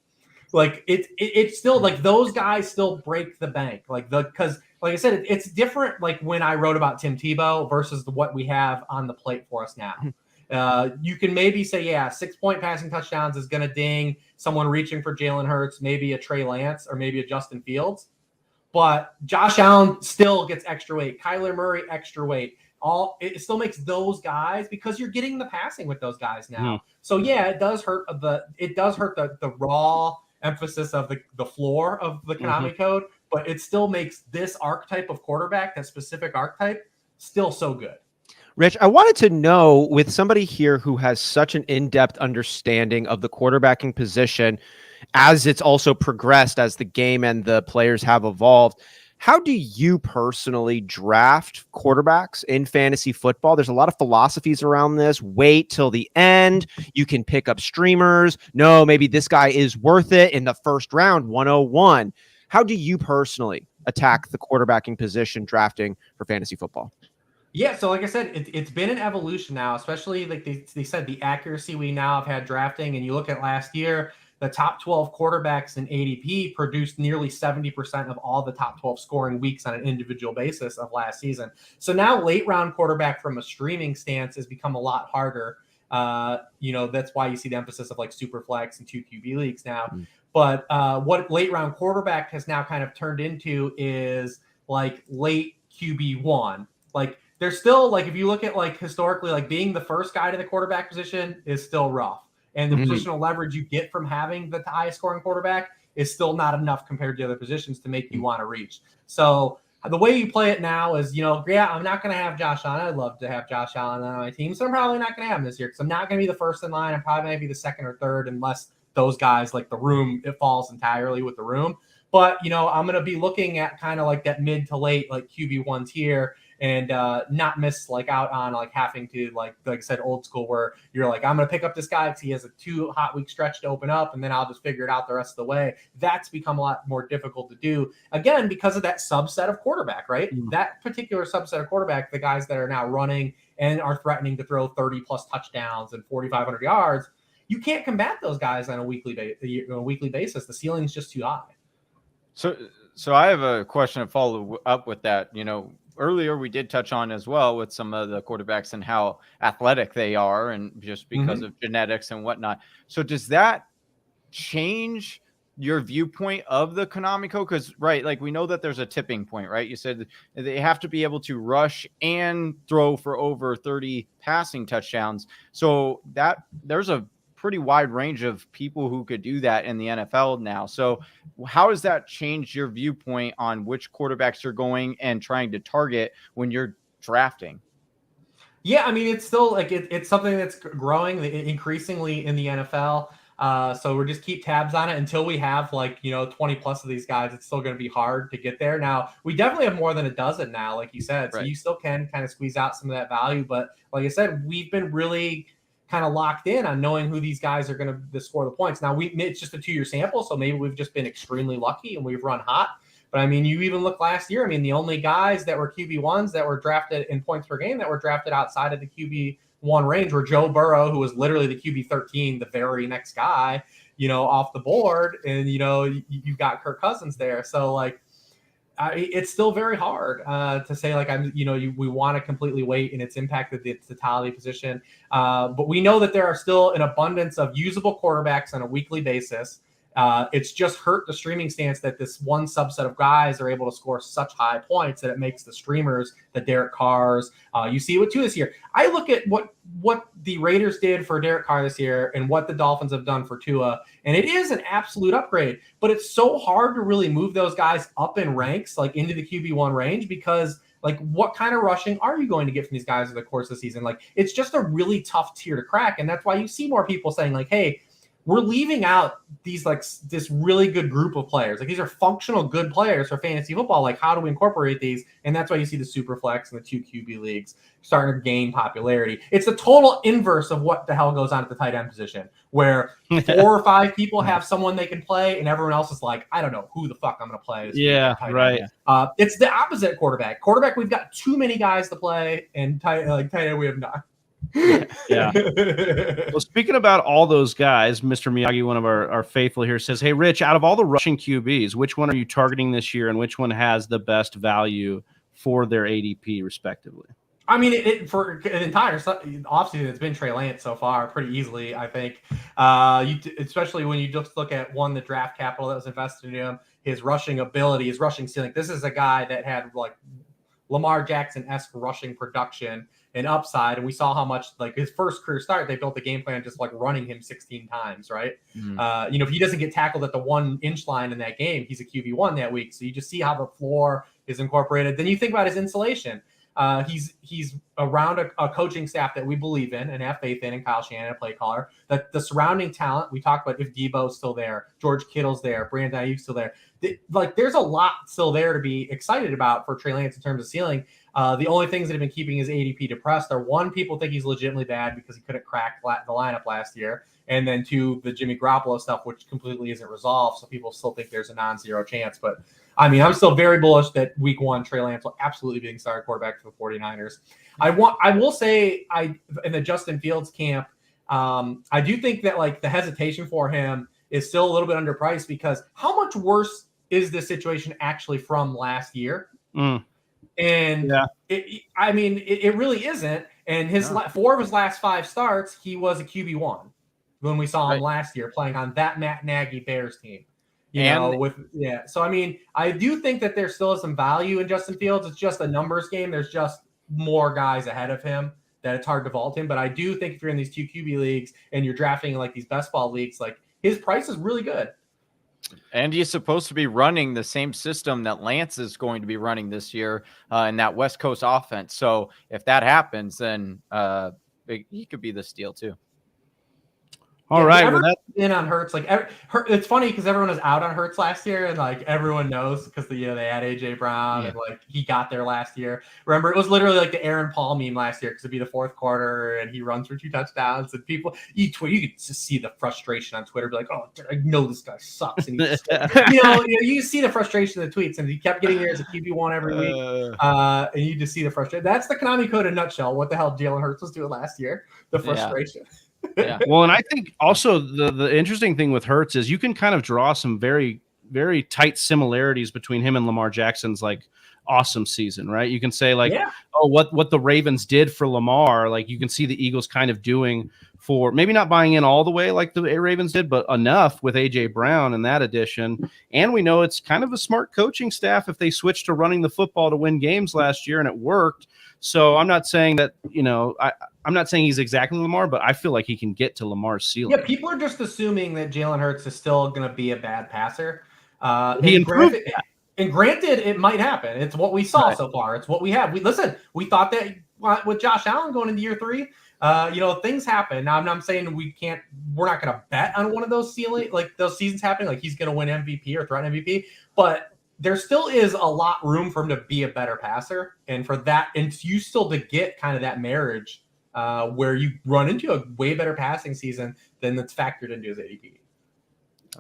Like it's still like those guys still break the bank. Because like I said, it's different. Like when I wrote about Tim Tebow versus what we have on the plate for us now. You can maybe say, 6-point passing touchdowns is going to ding someone reaching for Jalen Hurts, maybe a Trey Lance or maybe a Justin Fields. But Josh Allen still gets extra weight. Kyler Murray, extra weight. It still makes those guys because you're getting the passing with those guys now. So it does hurt the raw emphasis of the floor of the Konami Code, but it still makes this archetype of quarterback, that specific archetype, still so good. Rich, I wanted to know, with somebody here who has such an in-depth understanding of the quarterbacking position as it's also progressed, as the game and the players have evolved, how do you personally draft quarterbacks in fantasy football? There's a lot of philosophies around this. Wait till the end. You can pick up streamers. No, maybe this guy is worth it in the first round, 101. How do you personally attack the quarterbacking position drafting for fantasy football? Yeah, so like I said, it's been an evolution now, especially like they said, the accuracy we now have had drafting. And you look at last year, the top 12 quarterbacks in ADP produced nearly 70% of all the top 12 scoring weeks on an individual basis of last season. So now late round quarterback from a streaming stance has become a lot harder. That's why you see the emphasis of like super flex and 2 QB leagues now. But what late round quarterback has now kind of turned into is like late QB1. Like, there's still, like, if you look at, like, historically, like, being the first guy to the quarterback position is still rough. And the positional leverage you get from having the highest scoring quarterback is still not enough compared to other positions to make you want to reach. So the way you play it now is, I'm not going to have Josh Allen. I'd love to have Josh Allen on my team. So I'm probably not going to have him this year because I'm not going to be the first in line. I'm probably going to be the second or third unless those guys, like the room, it falls entirely with the room. But, I'm going to be looking at kind of like that mid to late, like QB1 tier, and not miss like out on like having to like I said, old school, where you're like, I'm going to pick up this guy because he has a 2 hot week stretch to open up, and then I'll just figure it out the rest of the way. That's become a lot more difficult to do, again, because of that subset of quarterback, right? That particular subset of quarterback, the guys that are now running and are threatening to throw 30 plus touchdowns and 4,500 yards, you can't combat those guys on a weekly basis. The ceiling is just too high. So I have a question to follow up with that. Earlier we did touch on as well with some of the quarterbacks and how athletic they are, and just because of genetics and whatnot. So does that change your viewpoint of the Konami Code? Because, right, like we know that there's a tipping point, right? You said they have to be able to rush and throw for over 30 passing touchdowns. So that there's a pretty wide range of people who could do that in the NFL now. So how does that change your viewpoint on which quarterbacks you're going and trying to target when you're drafting? Yeah, I mean, it's still like it's something that's growing increasingly in the NFL. So we'll just keep tabs on it until we have 20 plus of these guys. It's still going to be hard to get there. Now, we definitely have more than a dozen now, like you said. So you still can kind of squeeze out some of that value. But like I said, we've been really kind of locked in on knowing who these guys are going to score the points. Now, it's just a 2-year sample, so maybe we've just been extremely lucky and we've run hot. But I mean, you even look last year. I mean, the only guys that were QB1s that were drafted in points per game that were drafted outside of the QB1 range were Joe Burrow, who was literally the QB13, the very next guy, off the board. And, you've got Kirk Cousins there. So, it's still very hard to say, we want to completely wait, and it's impacted the totality position. But we know that there are still an abundance of usable quarterbacks on a weekly basis. It's just hurt the streaming stance that this one subset of guys are able to score such high points that it makes the streamers, the Derek Carrs. You see it with Tua this year. I look at what the Raiders did for Derek Carr this year and what the Dolphins have done for Tua, and it is an absolute upgrade. But it's so hard to really move those guys up in ranks, like into the QB1 range, because like what kind of rushing are you going to get from these guys over the course of the season? Like it's just a really tough tier to crack, and that's why you see more people saying like, "Hey, we're leaving out these like this really good group of players. Like these are functional good players for fantasy football. Like how do we incorporate these?" And that's why you see the super flex and the 2 QB leagues starting to gain popularity. It's the total inverse of what the hell goes on at the tight end position, where 4 or 5 people have someone they can play and everyone else is like, I don't know who the fuck I'm going to play. Yeah, right. It's the opposite quarterback. Quarterback, we've got too many guys to play, and tight end we have not. Yeah. Well, speaking about all those guys, Mr. Miyagi, one of our faithful here, says, "Hey, Rich, out of all the rushing QBs, which one are you targeting this year, and which one has the best value for their ADP, respectively?" I mean, for an entire offseason, it's been Trey Lance so far pretty easily, I think. Especially when you just look at the draft capital that was invested in him, his rushing ability, his rushing ceiling. This is a guy that had like Lamar Jackson-esque rushing production and upside, and we saw how much like his first career start, they built the game plan just like running him 16 times, right? Mm-hmm. If he doesn't get tackled at the 1-inch line in that game, he's a QB1 that week. So you just see how the floor is incorporated. Then you think about his insulation. He's around a coaching staff that we believe in and have faith in, and Kyle Shanahan, a play caller. That the surrounding talent, we talked about if Deebo's still there, George Kittle's there, Brandon Ayuk's still there. There's a lot still there to be excited about for Trey Lance in terms of ceiling. The only things that have been keeping his ADP depressed are, 1, people think he's legitimately bad because he couldn't crack the lineup last year, and then 2, the Jimmy Garoppolo stuff, which completely isn't resolved, so people still think there's a non-zero chance. But I mean, I'm still very bullish that week 1, Trey Lance will absolutely be the starting quarterback for the 49ers. I will say, in the Justin Fields camp, I do think that like the hesitation for him is still a little bit underpriced, because how much worse is this situation actually from last year? And it really isn't. And his 4 of his last 5 starts, he was a QB1 when we saw him last year playing on that Matt Nagy Bears team. So I mean, I do think that there still is some value in Justin Fields. It's just a numbers game. There's just more guys ahead of him that it's hard to vault him. But I do think if you're in these 2 QB leagues and you're drafting like these best ball leagues, like his price is really good. And he's supposed to be running the same system that Lance is going to be running this year in that West Coast offense. So if that happens, then he could be the steal too. All right. Well, that's in on Hurts. Like, it's funny because everyone was out on Hurts last year, and like everyone knows because they had AJ Brown and like he got there last year. Remember, it was literally like the Aaron Paul meme last year because it'd be the 4th quarter and he runs for 2 touchdowns, and people you could just see the frustration on Twitter, be like, "Oh, I know this guy sucks," and you see the frustration in the tweets, and he kept getting there as a QB1 every week, and you just see the frustration. That's the Konami Code in a nutshell. What the hell Jalen Hurts was doing last year? The frustration. Yeah. Well, and I think also the interesting thing with Hurts is you can kind of draw some very, very tight similarities between him and Lamar Jackson's like awesome season, right? You can say like, what the Ravens did for Lamar, like you can see the Eagles kind of doing for maybe not buying in all the way like the Ravens did, but enough with AJ Brown and that addition. And we know it's kind of a smart coaching staff if they switched to running the football to win games last year, and it worked. So I'm not saying that, I'm not saying he's exactly Lamar, but I feel like he can get to Lamar's ceiling. Yeah, people are just assuming that Jalen Hurts is still going to be a bad passer. He improved. Granted, it might happen. It's what we saw so far. It's what we have. We thought that with Josh Allen going into year 3, things happen. Now, I'm saying we're not going to bet on one of those those seasons happening. Like he's going to win MVP or threaten MVP, but there still is a lot room for him to be a better passer. And for that, and you still to get kind of that marriage where you run into a way better passing season than that's factored into his ADP.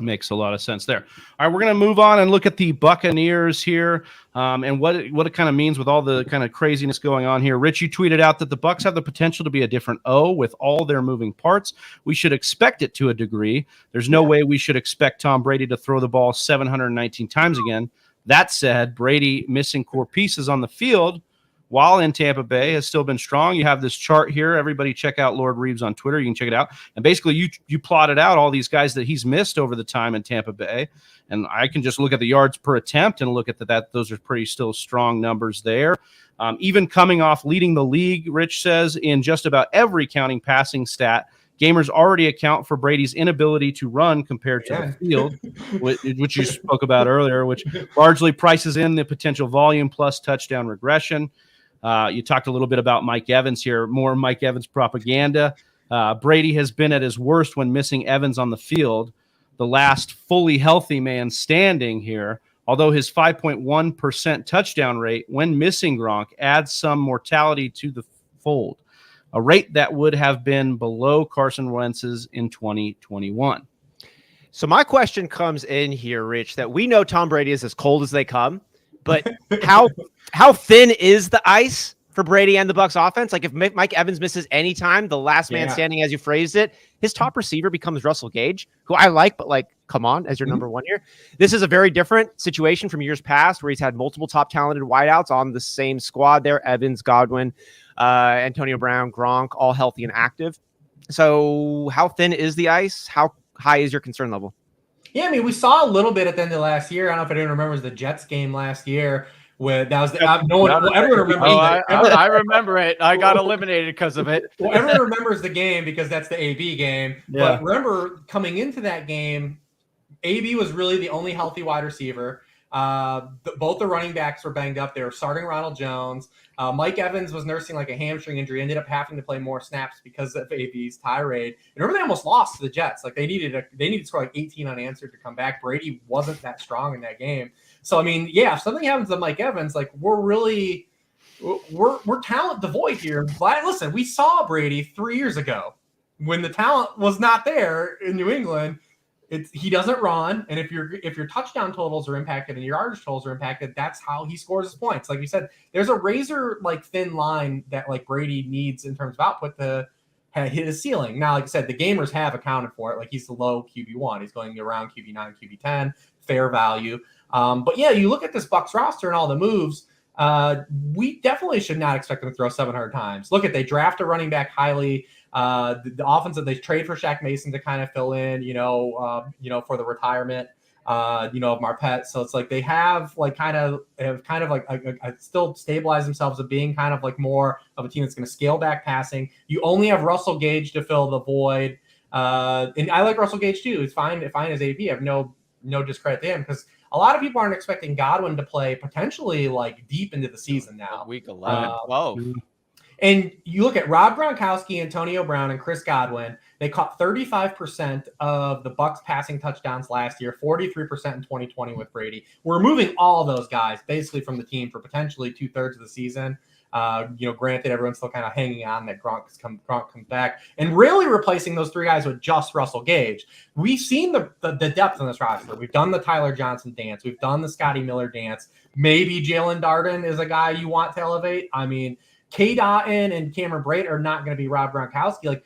Makes a lot of sense there. All right, we're going to move on and look at the Buccaneers here and what it kind of means with all the kind of craziness going on here. Rich, you tweeted out that the Bucs have the potential to be a different O with all their moving parts. We should expect it to a degree. There's no way we should expect Tom Brady to throw the ball 719 times again. That said, Brady missing core pieces on the field while in Tampa Bay, has still been strong. You have this chart here. Everybody check out Lord Reeves on Twitter. You can check it out. And basically, you plotted out all these guys that he's missed over the time in Tampa Bay. And I can just look at the yards per attempt and look at that. Those are pretty still strong numbers there. Even coming off leading the league, Rich says, in just about every counting passing stat, gamers already account for Brady's inability to run compared to the field, which you spoke about earlier, which largely prices in the potential volume plus touchdown regression. You talked a little bit about Mike Evans here, more Mike Evans propaganda. Brady has been at his worst when missing Evans on the field, the last fully healthy man standing here, although his 5.1% touchdown rate when missing Gronk adds some mortality to the fold, a rate that would have been below Carson Wentz's in 2021. So my question comes in here, Rich, that we know Tom Brady is as cold as they come, but how thin is the ice for Brady and the Bucs offense? Like if Mike Evans misses any time, the last man standing, as you phrased it, his top receiver becomes Russell Gage, who I like, but like, come on, as your number one here. This is a very different situation from years past where he's had multiple top talented wideouts on the same squad there. Evans, Godwin, Antonio Brown, Gronk, all healthy and active. So how thin is the ice? How high is your concern level? Yeah, I mean, we saw a little bit at the end of last year. I don't know if anyone remembers the Jets game last year. Everyone remembers. I remember it. I got eliminated because of it. Well, everyone remembers the game because that's the AB game. Yeah. But remember, coming into that game, AB was really the only healthy wide receiver. Both the running backs were banged up. They were starting Ronald Jones. Mike Evans was nursing like a hamstring injury, ended up having to play more snaps because of AB's tirade. And remember, they almost lost to the Jets. Like they needed to score like 18 unanswered to come back. Brady wasn't that strong in that game. So I mean, yeah, if something happens to Mike Evans, like we're talent devoid here. But listen, we saw Brady 3 years ago when the talent was not there in New England. He doesn't run, and if your touchdown totals are impacted and your yardage totals are impacted, that's how he scores his points. Like you said, there's a razor like thin line that like Brady needs in terms of output to hit his ceiling. Now, like I said, the gamers have accounted for it. Like he's the low QB1, he's going around QB9, QB10, fair value. But yeah, you look at this Bucs roster and all the moves. We definitely should not expect them to throw 700 times. Look, they draft a running back highly. The offense that they trade for Shaq Mason to kind of fill in, for the retirement, of Marpet. So it's like they have still stabilized themselves of being kind of like more of a team that's going to scale back passing. You only have Russell Gage to fill the void. And I like Russell Gage too. It's fine as AP. I have no discredit to him because a lot of people aren't expecting Godwin to play potentially like deep into the season now. Week 11. And you look at Rob Gronkowski, Antonio Brown, and Chris Godwin. They caught 35% of the Bucs passing touchdowns last year, 43% in 2020 with Brady. We're removing all those guys basically from the team for potentially 2/3 of the season. Granted, everyone's still kind of hanging on that Gronk comes back, and really replacing those three guys with just Russell Gage. We've seen the depth on this roster. We've done the Tyler Johnson dance. We've done the Scotty Miller dance. Maybe Jalen Darden is a guy you want to elevate. I mean, K. Dotton and Cameron Brate are not going to be Rob Gronkowski.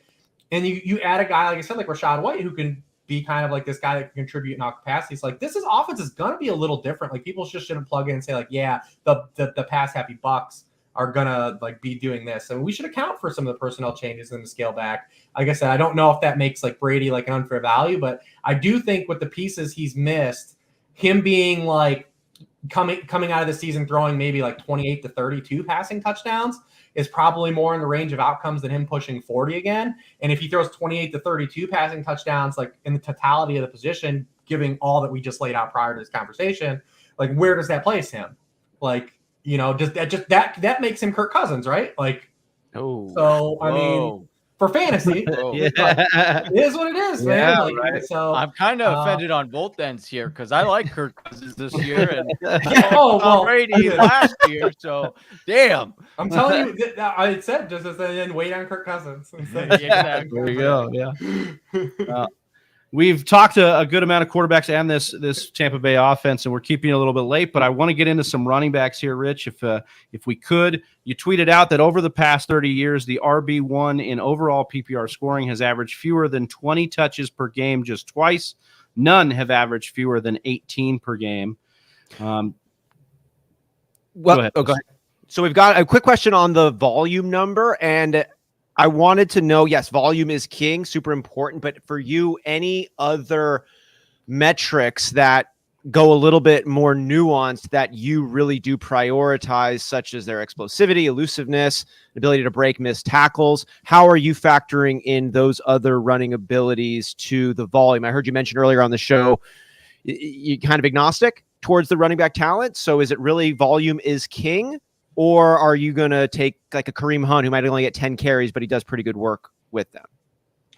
And you add a guy, like I said, like Rachaad White, who can be kind of like this guy that can contribute in all capacities. Like this offense is going to be a little different. Like people just shouldn't plug in and say like, yeah, the pass happy Bucs are going to like be doing this. And we should account for some of the personnel changes and the scale back. Like I said, I don't know if that makes like Brady like an unfair value, but I do think with the pieces he's missed, him being like coming out of the season throwing maybe like 28 to 32 passing touchdowns is probably more in the range of outcomes than him pushing 40 again. And if he throws 28 to 32 passing touchdowns, like in the totality of the position, giving all that we just laid out prior to this conversation, like where does that place him? Like, that makes him Kirk Cousins, right? Like, so I mean, for fantasy, it is what it is, man. Like, right. So I'm kind of offended on both ends here because I like Kirk Cousins this year and Brady last year. So damn, I'm telling you, I said just as then wait on Kirk Cousins. Exactly. There you go. Yeah. We've talked a good amount of quarterbacks and this Tampa Bay offense, and we're keeping it a little bit late, but I want to get into some running backs here, Rich, if we could. You tweeted out that over the past 30 years, the RB1 in overall PPR scoring has averaged fewer than 20 touches per game just twice. None have averaged fewer than 18 per game. Go ahead. So we've got a quick question on the volume number, and I wanted to know, yes, volume is king, super important, but for you, any other metrics that go a little bit more nuanced that you really do prioritize, such as their explosivity, elusiveness, ability to break missed tackles? How are you factoring in those other running abilities to the volume? I heard you mention earlier on the show, you kind of agnostic towards the running back talent. So is it really volume is king? Or are you going to take like a Kareem Hunt who might only get 10 carries, but he does pretty good work with them?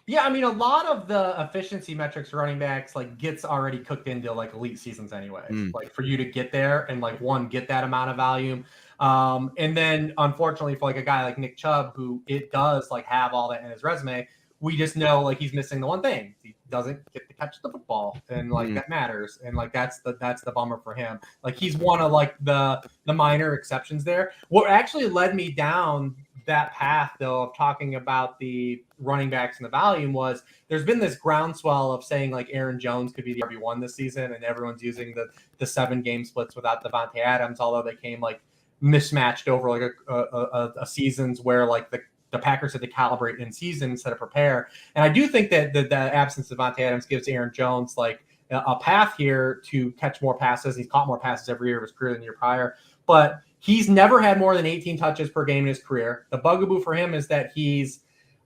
Yeah, I mean, a lot of the efficiency metrics for running backs like gets already cooked into like elite seasons anyway. Like for you to get there and like get that amount of volume. And then unfortunately for like a guy like Nick Chubb, who it does like have all that in his resume, we just know like he's missing the one thing. He doesn't get to catch the football, and like that matters. And like that's the bummer for him. Like he's one of like the minor exceptions there. What actually led me down that path though of talking about the running backs and the volume was there's been this groundswell of saying like Aaron Jones could be the RB1 this season, and everyone's using the 7 game splits without Devontae Adams, although they came like mismatched over like a seasons where like the Packers had to calibrate in season instead of prepare. And I do think that the absence of Devontae Adams gives Aaron Jones like a path here to catch more passes. He's caught more passes every year of his career than the year prior, but he's never had more than 18 touches per game in his career. The bugaboo for him is that he's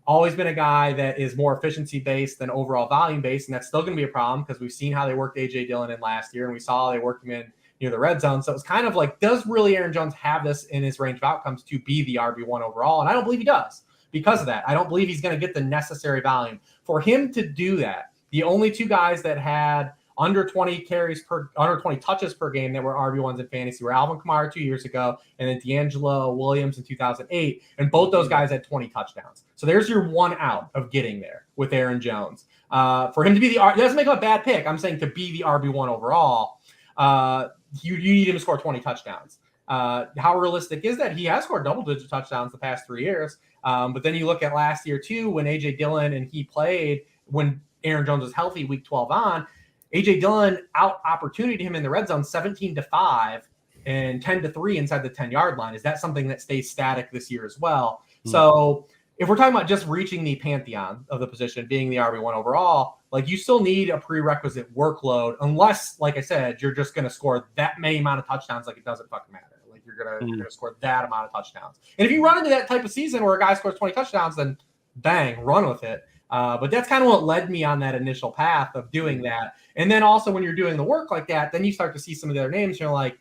always been a guy that is more efficiency based than overall volume based, and that's still going to be a problem because we've seen how they worked A.J. Dillon in last year, and we saw how they worked him in near the red zone. So it's kind of like, does really Aaron Jones have this in his range of outcomes to be the RB1 overall? And I don't believe he does because of that. I don't believe he's going to get the necessary volume. For him to do that, the only 2 guys that had under 20 touches per game that were RB1s in fantasy were Alvin Kamara 2 years ago, and then D'Angelo Williams in 2008. And both those guys had 20 touchdowns. So there's your one out of getting there with Aaron Jones. For him to be it doesn't make him a bad pick. I'm saying to be the RB1 overall, you need him to score 20 touchdowns. How realistic is that? He has scored double-digit touchdowns the past 3 years. But then you look at last year too, when A.J. Dillon and he played, when Aaron Jones was healthy week 12 on, A.J. Dillon out-opportunityed him in the red zone 17-5 and 10-3 inside the 10-yard line. Is that something that stays static this year as well? So if we're talking about just reaching the pantheon of the position, being the RB1 overall, like you still need a prerequisite workload, unless, like I said, you're just going to score that many amount of touchdowns. Like it doesn't fucking matter. Like you're gonna score that amount of touchdowns. And if you run into that type of season where a guy scores 20 touchdowns, then bang, run with it. But that's kind of what led me on that initial path of doing that. And then also when you're doing the work like that, then you start to see some of the other names. And you're like,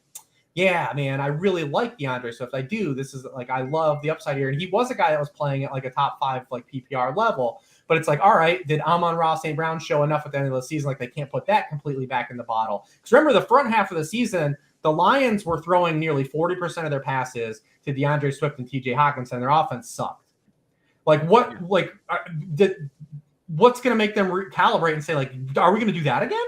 yeah, man, I really like DeAndre Swift. I do. This is like, I love the upside here. And he was a guy that was playing at like a top 5 like PPR level. But it's like, all right, did Amon-Ra St. Brown show enough at the end of the season? Like they can't put that completely back in the bottle. Because remember, the front half of the season, the Lions were throwing nearly 40% of their passes to DeAndre Swift and TJ Hawkinson. Their offense sucked. Like what's going to make them recalibrate and say, like, are we going to do that again?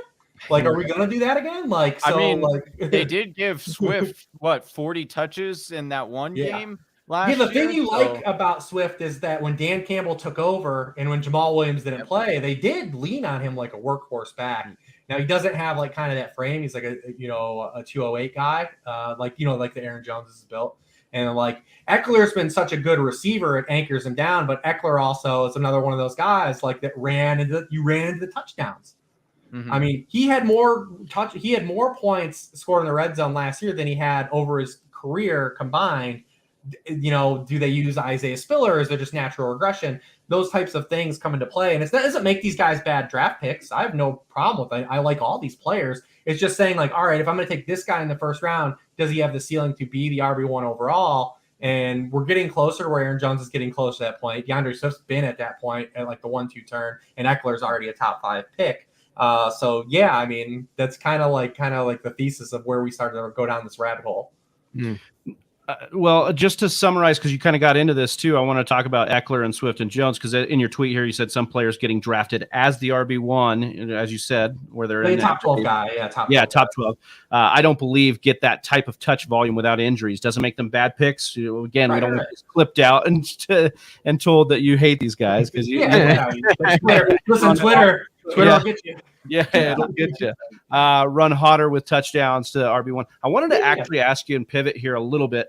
Like, are we going to do that again? Like, so, I mean, like, they did give Swift, 40 touches in that one game last year? The thing you like about Swift is that when Dan Campbell took over and when Jamal Williams didn't play, they did lean on him like a workhorse back. Now, he doesn't have, like, kind of that frame. He's like a 208 guy, like the Aaron Jones is built. And like Ekeler's been such a good receiver, it anchors him down. But Ekeler also is another one of those guys like that ran into the touchdowns. Mm-hmm. I mean, he had more points scored in the red zone last year than he had over his career combined. Do they use Isaiah Spiller? Or is there just natural regression? Those types of things come into play. And it doesn't make these guys bad draft picks. I have no problem with it. I like all these players. It's just saying, like, all right, if I'm going to take this guy in the first round, does he have the ceiling to be the RB1 overall? And we're getting closer to where Aaron Jones is getting close to that point. DeAndre Swift's been at that point at, like, the 1-2 turn, and Eckler's already a top 5 pick. So, yeah, I mean, that's kind of like the thesis of where we started to go down this rabbit hole. Well, just to summarize, because you kind of got into this too, I want to talk about Ekeler and Swift and Jones, because in your tweet here, you said some players getting drafted as the RB1, as you said, where they're in top 12 guy. Top 12. I don't believe get that type of touch volume without injuries. Doesn't make them bad picks. Again, we don't want to clipped out and told that you hate these guys because Listen, Twitter will get you. Yeah, it'll get you. Run hotter with touchdowns to RB1. I wanted to actually ask you and pivot here a little bit.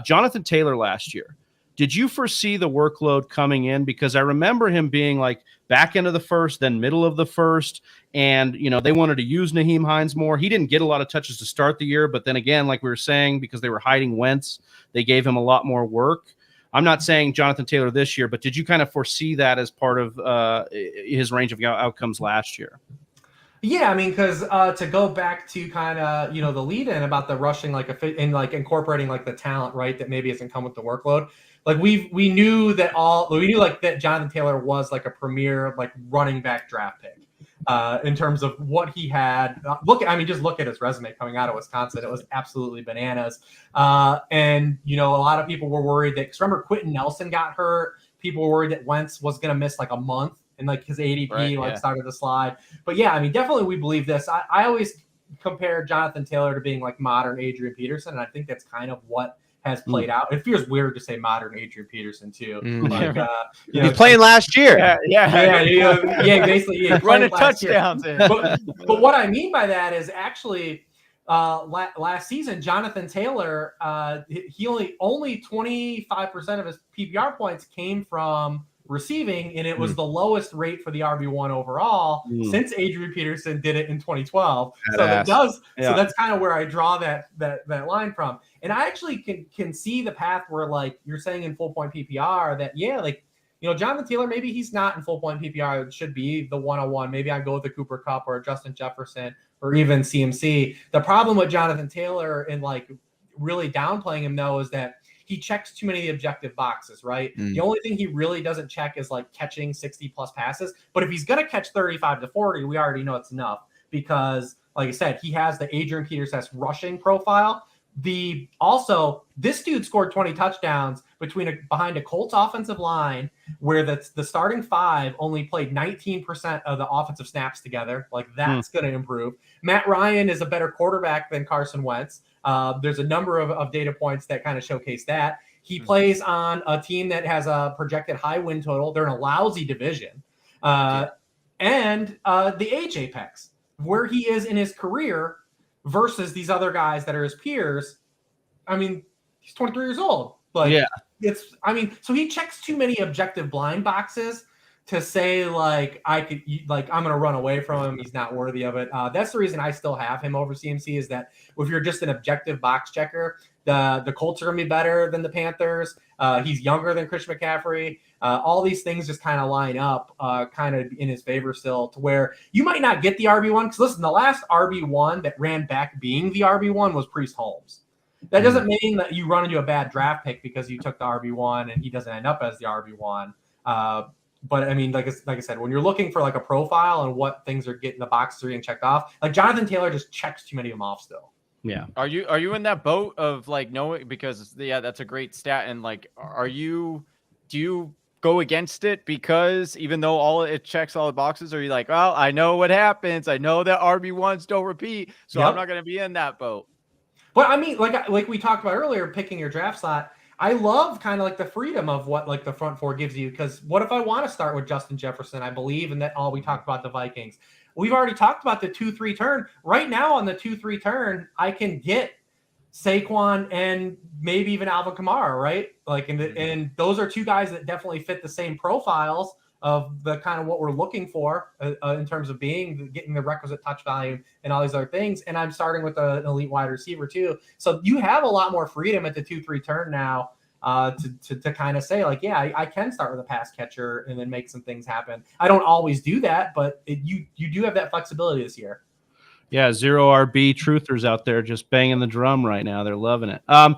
Jonathan Taylor last year, did you foresee the workload coming in? Because I remember him being like back end of the first, then middle of the first, and they wanted to use Nyheim Hines more. He didn't get a lot of touches to start the year, but then again, like we were saying, because they were hiding Wentz, they gave him a lot more work. I'm not saying Jonathan Taylor this year, but did you kind of foresee that as part of his range of outcomes last year? Yeah, I mean, because to go back to kind of the lead in about the rushing, incorporating the talent, right, that maybe hasn't come with the workload. Like we knew that Jonathan Taylor was like a premier running back draft pick in terms of what he had. Just look at his resume coming out of Wisconsin. It was absolutely bananas. And a lot of people were worried that, because remember Quentin Nelson got hurt. People were worried that Wentz was going to miss a month. And his ADP started to slide. But yeah, I mean, definitely we believe this. I always compare Jonathan Taylor to being modern Adrian Peterson, and I think that's kind of what has played out. It feels weird to say modern Adrian Peterson too. He's playing last year. Basically running touchdowns. But what I mean by that is actually last season, Jonathan Taylor, he only 25% of his PPR points came from receiving, and it was the lowest rate for the RB1 overall since Adrian Peterson did it in 2012. So that's kind of where I draw that line from. And I actually can see the path where you're saying in full point PPR that Jonathan Taylor, maybe he's not in full point PPR. It should be the 101. Maybe I go with the Cooper Kupp or Justin Jefferson or even CMC. The problem with Jonathan Taylor and really downplaying him though is that he checks too many of the objective boxes, right? The only thing he really doesn't check is catching 60 plus passes. But if he's going to catch 35 to 40, we already know it's enough because, like I said, he has the Adrian Peterson rushing profile. This dude scored 20 touchdowns behind a Colts offensive line where the starting five only played 19% of the offensive snaps together. That's going to improve. Matt Ryan is a better quarterback than Carson Wentz. There's a number of data points that kind of showcase that. He plays on a team that has a projected high win total. They're in a lousy division. And the age apex, where he is in his career versus these other guys that are his peers. I mean, he's 23 years old. So he checks too many objective blind boxes to say I'm going to run away from him. He's not worthy of it. That's the reason I still have him over CMC is that if you're just an objective box checker, the Colts are going to be better than the Panthers. He's younger than Christian McCaffrey. All these things just kind of line up kind of in his favor still to where you might not get the RB1. Because listen, the last RB1 that ran back being the RB1 was Priest Holmes. That doesn't mean that you run into a bad draft pick because you took the RB1 and he doesn't end up as the RB1. But I mean, like I said, when you're looking for a profile and what things are getting the boxes are getting checked off, Jonathan Taylor just checks too many of them off still. Yeah. Are you in that boat of knowing, because that's a great stat, and do you go against it because even though it checks all the boxes, are you well, I know what happens, I know that RB1s don't repeat, so I'm not going to be in that boat. But I mean, like we talked about earlier, picking your draft slot, I love kind of the freedom of what the front four gives you. Because what if I want to start with Justin Jefferson? I believe in that. We talked about the Vikings. We've already talked about the 2-3 turn. Right now on the 2-3 turn, I can get Saquon and maybe even Alvin Kamara, right? And those are two guys that definitely fit the same profiles of the kind of what we're looking for in terms of getting the requisite touch volume and all these other things. And I'm starting with an elite wide receiver too. So you have a lot more freedom at the 2-3 turn now to kind of say I can start with a pass catcher and then make some things happen. I don't always do that, but you do have that flexibility this year. Yeah, zero RB truthers out there just banging the drum right now. They're loving it. I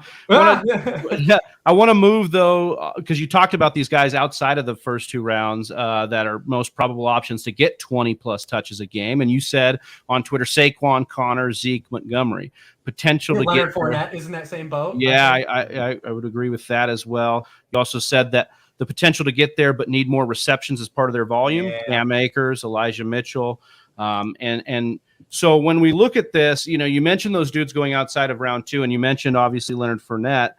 want to move, though, because you talked about these guys outside of the first two rounds that are most probable options to get 20-plus touches a game. And you said on Twitter, Saquon, Connor, Zeke, Montgomery. Potential to Leonard get Fournette is in that same boat. Yeah, I would agree with that as well. You also said that the potential to get there but need more receptions as part of their volume. Cam Akers, Elijah Mitchell. And so when we look at this, you mentioned those dudes going outside of round two, and you mentioned obviously Leonard Fournette.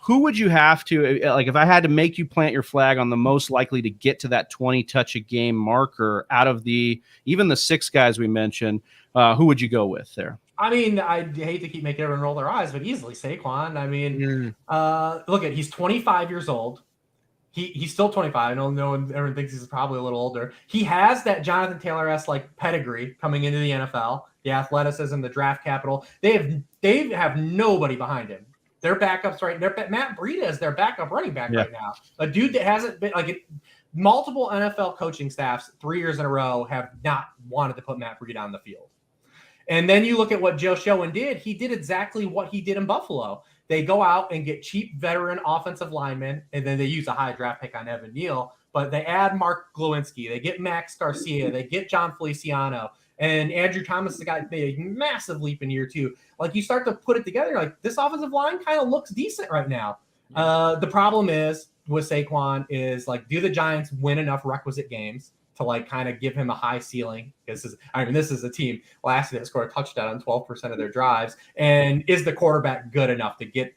who would you have to, like, if I had to make you plant your flag on the most likely to get to that 20 touch a game marker out of even the 6 guys we mentioned, who would you go with there? I mean, I hate to keep making everyone roll their eyes, but easily Saquon. I mean, look he's 25 years old. He's still 25. I know everyone thinks he's probably a little older. He has that Jonathan Taylor-esque like pedigree coming into the NFL, the athleticism, the draft capital. They have nobody behind him. Their backups Matt Breida is their backup running back right now. A dude that hasn't been multiple NFL coaching staffs 3 years in a row have not wanted to put Matt Breida on the field. And then you look at what Joe Schoen did. He did exactly what he did in Buffalo. They go out and get cheap veteran offensive linemen, and then they use a high draft pick on Evan Neal. But they add Mark Glowinski. They get Max Garcia. They get John Feliciano. And Andrew Thomas has got a massive leap in year 2. Like, you start to put it together, like, this offensive line kind of looks decent right now. The problem is with Saquon is, like, do the Giants win enough requisite games to, like, kind of give him a high ceiling? This is a team last year that scored a touchdown on 12% of their drives. And is the quarterback good enough to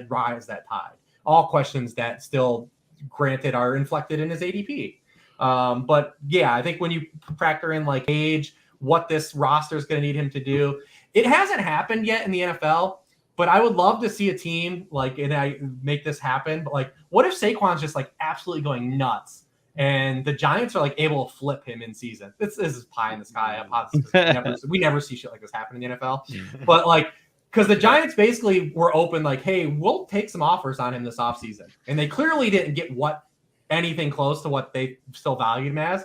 rise that tide? All questions that still, granted, are inflected in his ADP. But yeah, I think when you factor in like age, what this roster is going to need him to do, it hasn't happened yet in the NFL. But I would love to see a team and I make this happen. But like, what if Saquon's just like absolutely going nuts, and the Giants are like able to flip him in season? This is pie in the sky. We never see shit like this happen in the NFL. But like, because the Giants basically were open, like, hey, we'll take some offers on him this offseason. And they clearly didn't get anything close to what they still valued him as.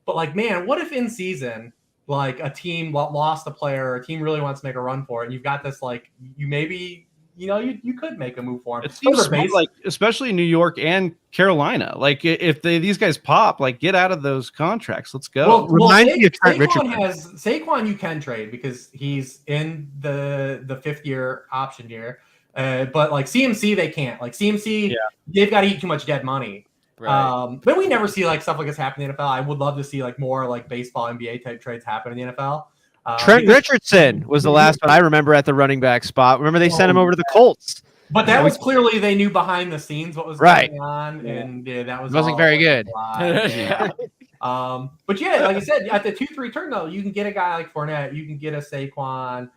But like, man, what if in season, like, a team lost a player, or a team really wants to make a run for it, and you've got this, like, you could make a move for him. It seems smart, like, especially New York and Carolina. Like, if these guys pop, like, get out of those contracts. Let's go. Saquon you can trade because he's in the 5th year option year. But like CMC, they can't. Like CMC, they've got to eat too much dead money. Right. But we never see like stuff like this happen in the NFL. I would love to see like more like baseball, NBA type trades happen in the NFL. Trent Richardson was the last one I remember at the running back spot. Remember they sent him over to the Colts. But that was clearly they knew behind the scenes what was going on, and that wasn't very good. But yeah, like I said, at the 2-3 turn though, you can get a guy like Fournette, you can get a Saquon.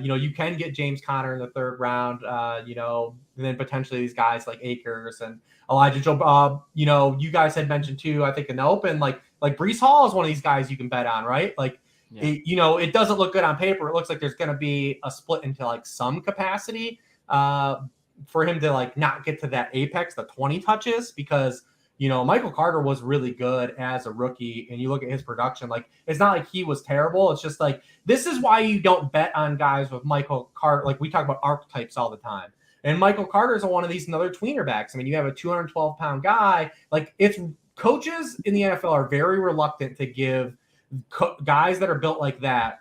You can get James Conner in the 3rd round. And then potentially these guys like Akers and Elijah Joe. You guys had mentioned too, I think in the open, like Breece Hall is one of these guys you can bet on, right? Like, it doesn't look good on paper. It looks like there's going to be a split into like some capacity for him to like not get to that apex, the 20 touches, because Michael Carter was really good as a rookie, and you look at his production, like, it's not like he was terrible. It's just like, this is why you don't bet on guys with Michael Carter. Like, we talk about archetypes all the time. And Michael Carter is one of these another tweener backs. I mean, you have a 212-pound guy. Like, it's coaches in the NFL are very reluctant to give guys that are built like that,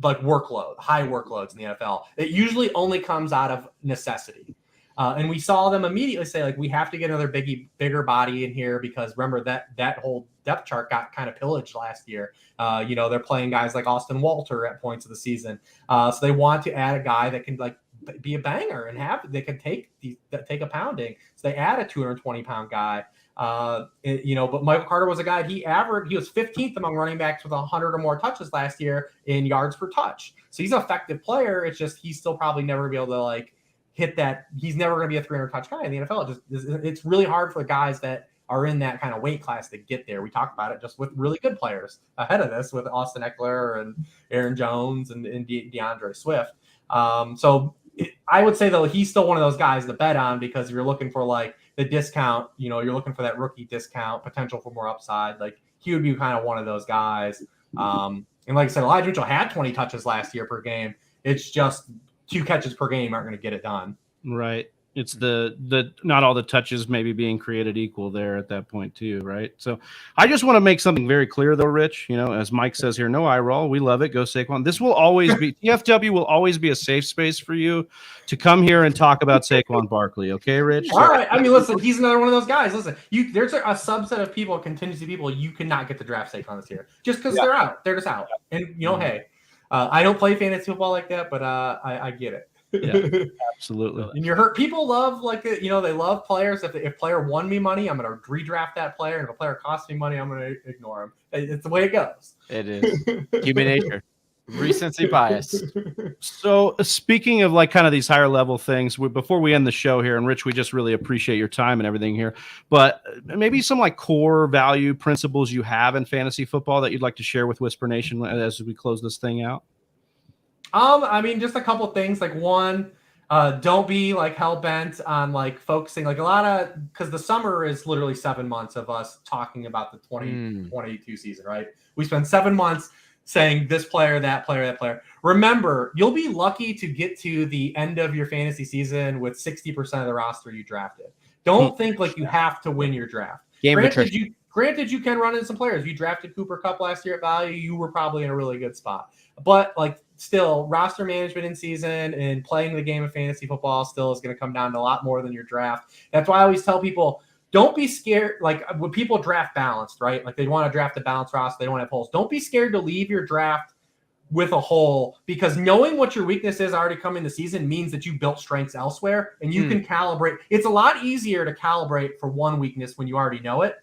like high workloads in the NFL. It usually only comes out of necessity. And we saw them immediately say, like, we have to get another bigger body in here, because remember that whole depth chart got kind of pillaged last year. They're playing guys like Austin Walter at points of the season. So they want to add a guy that can like be a banger and they can take a pounding. So they add a 220-pound guy. But Michael Carter was a guy, he was 15th among running backs with 100 or more touches last year in yards per touch. So he's an effective player. It's just, he's still probably never be able to like hit that. He's never going to be a 300 touch guy in the NFL. It's really hard for the guys that are in that kind of weight class to get there. We talked about it just with really good players ahead of this, with Austin Ekeler and Aaron Jones and DeAndre Swift. I would say though, he's still one of those guys to bet on, because if you're looking for like the discount, you're looking for that rookie discount, potential for more upside. Like, he would be kind of one of those guys. And like I said, Elijah Mitchell had 20 touches last year per game. It's just 2 catches per game aren't going to get it done. Right. It's the not all the touches maybe being created equal there at that point too, right? So I just want to make something very clear though, Rich. As Mike says here, no eye roll. We love it. Go Saquon. This will always be TFW will always be a safe space for you to come here and talk about Saquon Barkley. Okay, Rich? All right. I mean, listen, he's another one of those guys. Listen, there's a subset of people, contingency people, you cannot get to draft Saquon this year just because they're out. They're just out. And hey, I don't play fantasy football like that, but I get it. Yeah, absolutely. And you're hurt. People love they love players. If player won me money, I'm going to redraft that player. And if a player cost me money, I'm going to ignore him. It's the way it goes. It is human nature. Recency bias. So speaking of kind of these higher level things, before we end the show here, and Rich, we just really appreciate your time and everything here, but maybe some core value principles you have in fantasy football that you'd like to share with Whisper Nation as we close this thing out. I mean, just a couple things. One, don't be hell bent on focusing a lot of, because the summer is literally 7 months of us talking about the 2022 season, right? We spend 7 months saying this player, that player, that player. Remember, you'll be lucky to get to the end of your fantasy season with 60% of the roster you drafted. Don't think you have to win your draft. Granted, you can run in some players. You drafted Cooper Kupp last year at value. You were probably in a really good spot. But still, roster management in season and playing the game of fantasy football still is going to come down to a lot more than your draft. That's why I always tell people, don't be scared. When people draft balanced, right? They want to draft a balanced roster. They don't want to have holes. Don't be scared to leave your draft with a hole, because knowing what your weakness is already coming the season means that you built strengths elsewhere and you can calibrate. It's a lot easier to calibrate for one weakness when you already know it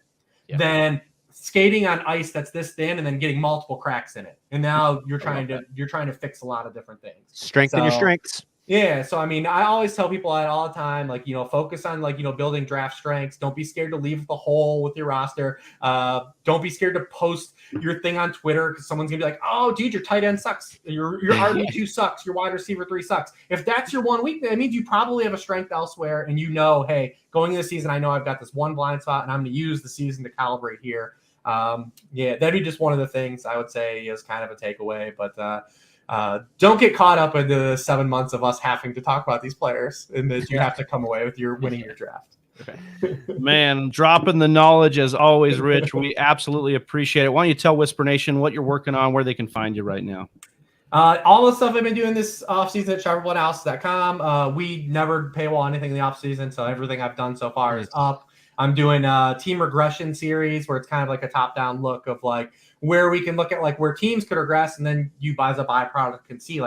than skating on ice that's this thin and then getting multiple cracks in it. And now you're trying to fix a lot of different things. Strengthen your strengths. Yeah. So, I mean, I always tell people that all the time, focus on building draft strengths. Don't be scared to leave the hole with your roster. Don't be scared to post your thing on Twitter, because someone's gonna be like, oh, dude, your tight end sucks. Your RB2 sucks. Your wide receiver 3 sucks. If that's your one week, that means you probably have a strength elsewhere. And hey, going into the season, I know I've got this one blind spot and I'm going to use the season to calibrate here. That'd be just one of the things I would say is kind of a takeaway, but don't get caught up in the 7 months of us having to talk about these players and that you have to come away with your winning your draft. Man, dropping the knowledge as always, Rich. We absolutely appreciate it. Why don't you tell Whisper Nation what you're working on, where they can find you right now? All the stuff I've been doing this offseason at sharperbloodahouse.com. We never paywall anything in the offseason, so everything I've done so far is up. I'm doing a team regression series where it's kind of a top-down look of where we can look at where teams could regress, and then you as a byproduct can see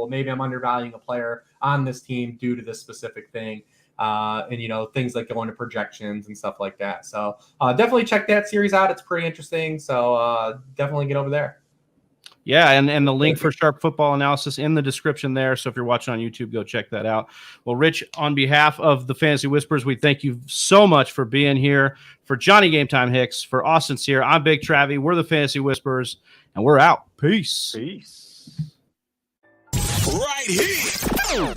maybe I'm undervaluing a player on this team due to this specific thing. And things going to projections and stuff like that. So definitely check that series out. It's pretty interesting. So definitely get over there. Yeah, and the link for Sharp Football Analysis in the description there. So if you're watching on YouTube, go check that out. Well, Rich, on behalf of the Fantasy Whispers, we thank you so much for being here. For Johnny Game Time Hicks, for Austin Sear, I'm Big Travie. We're the Fantasy Whispers, and we're out. Peace. Right here.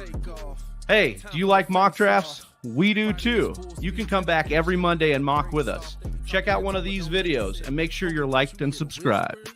Hey, do you like mock drafts? We do too. You can come back every Monday and mock with us. Check out one of these videos and make sure you're liked and subscribed.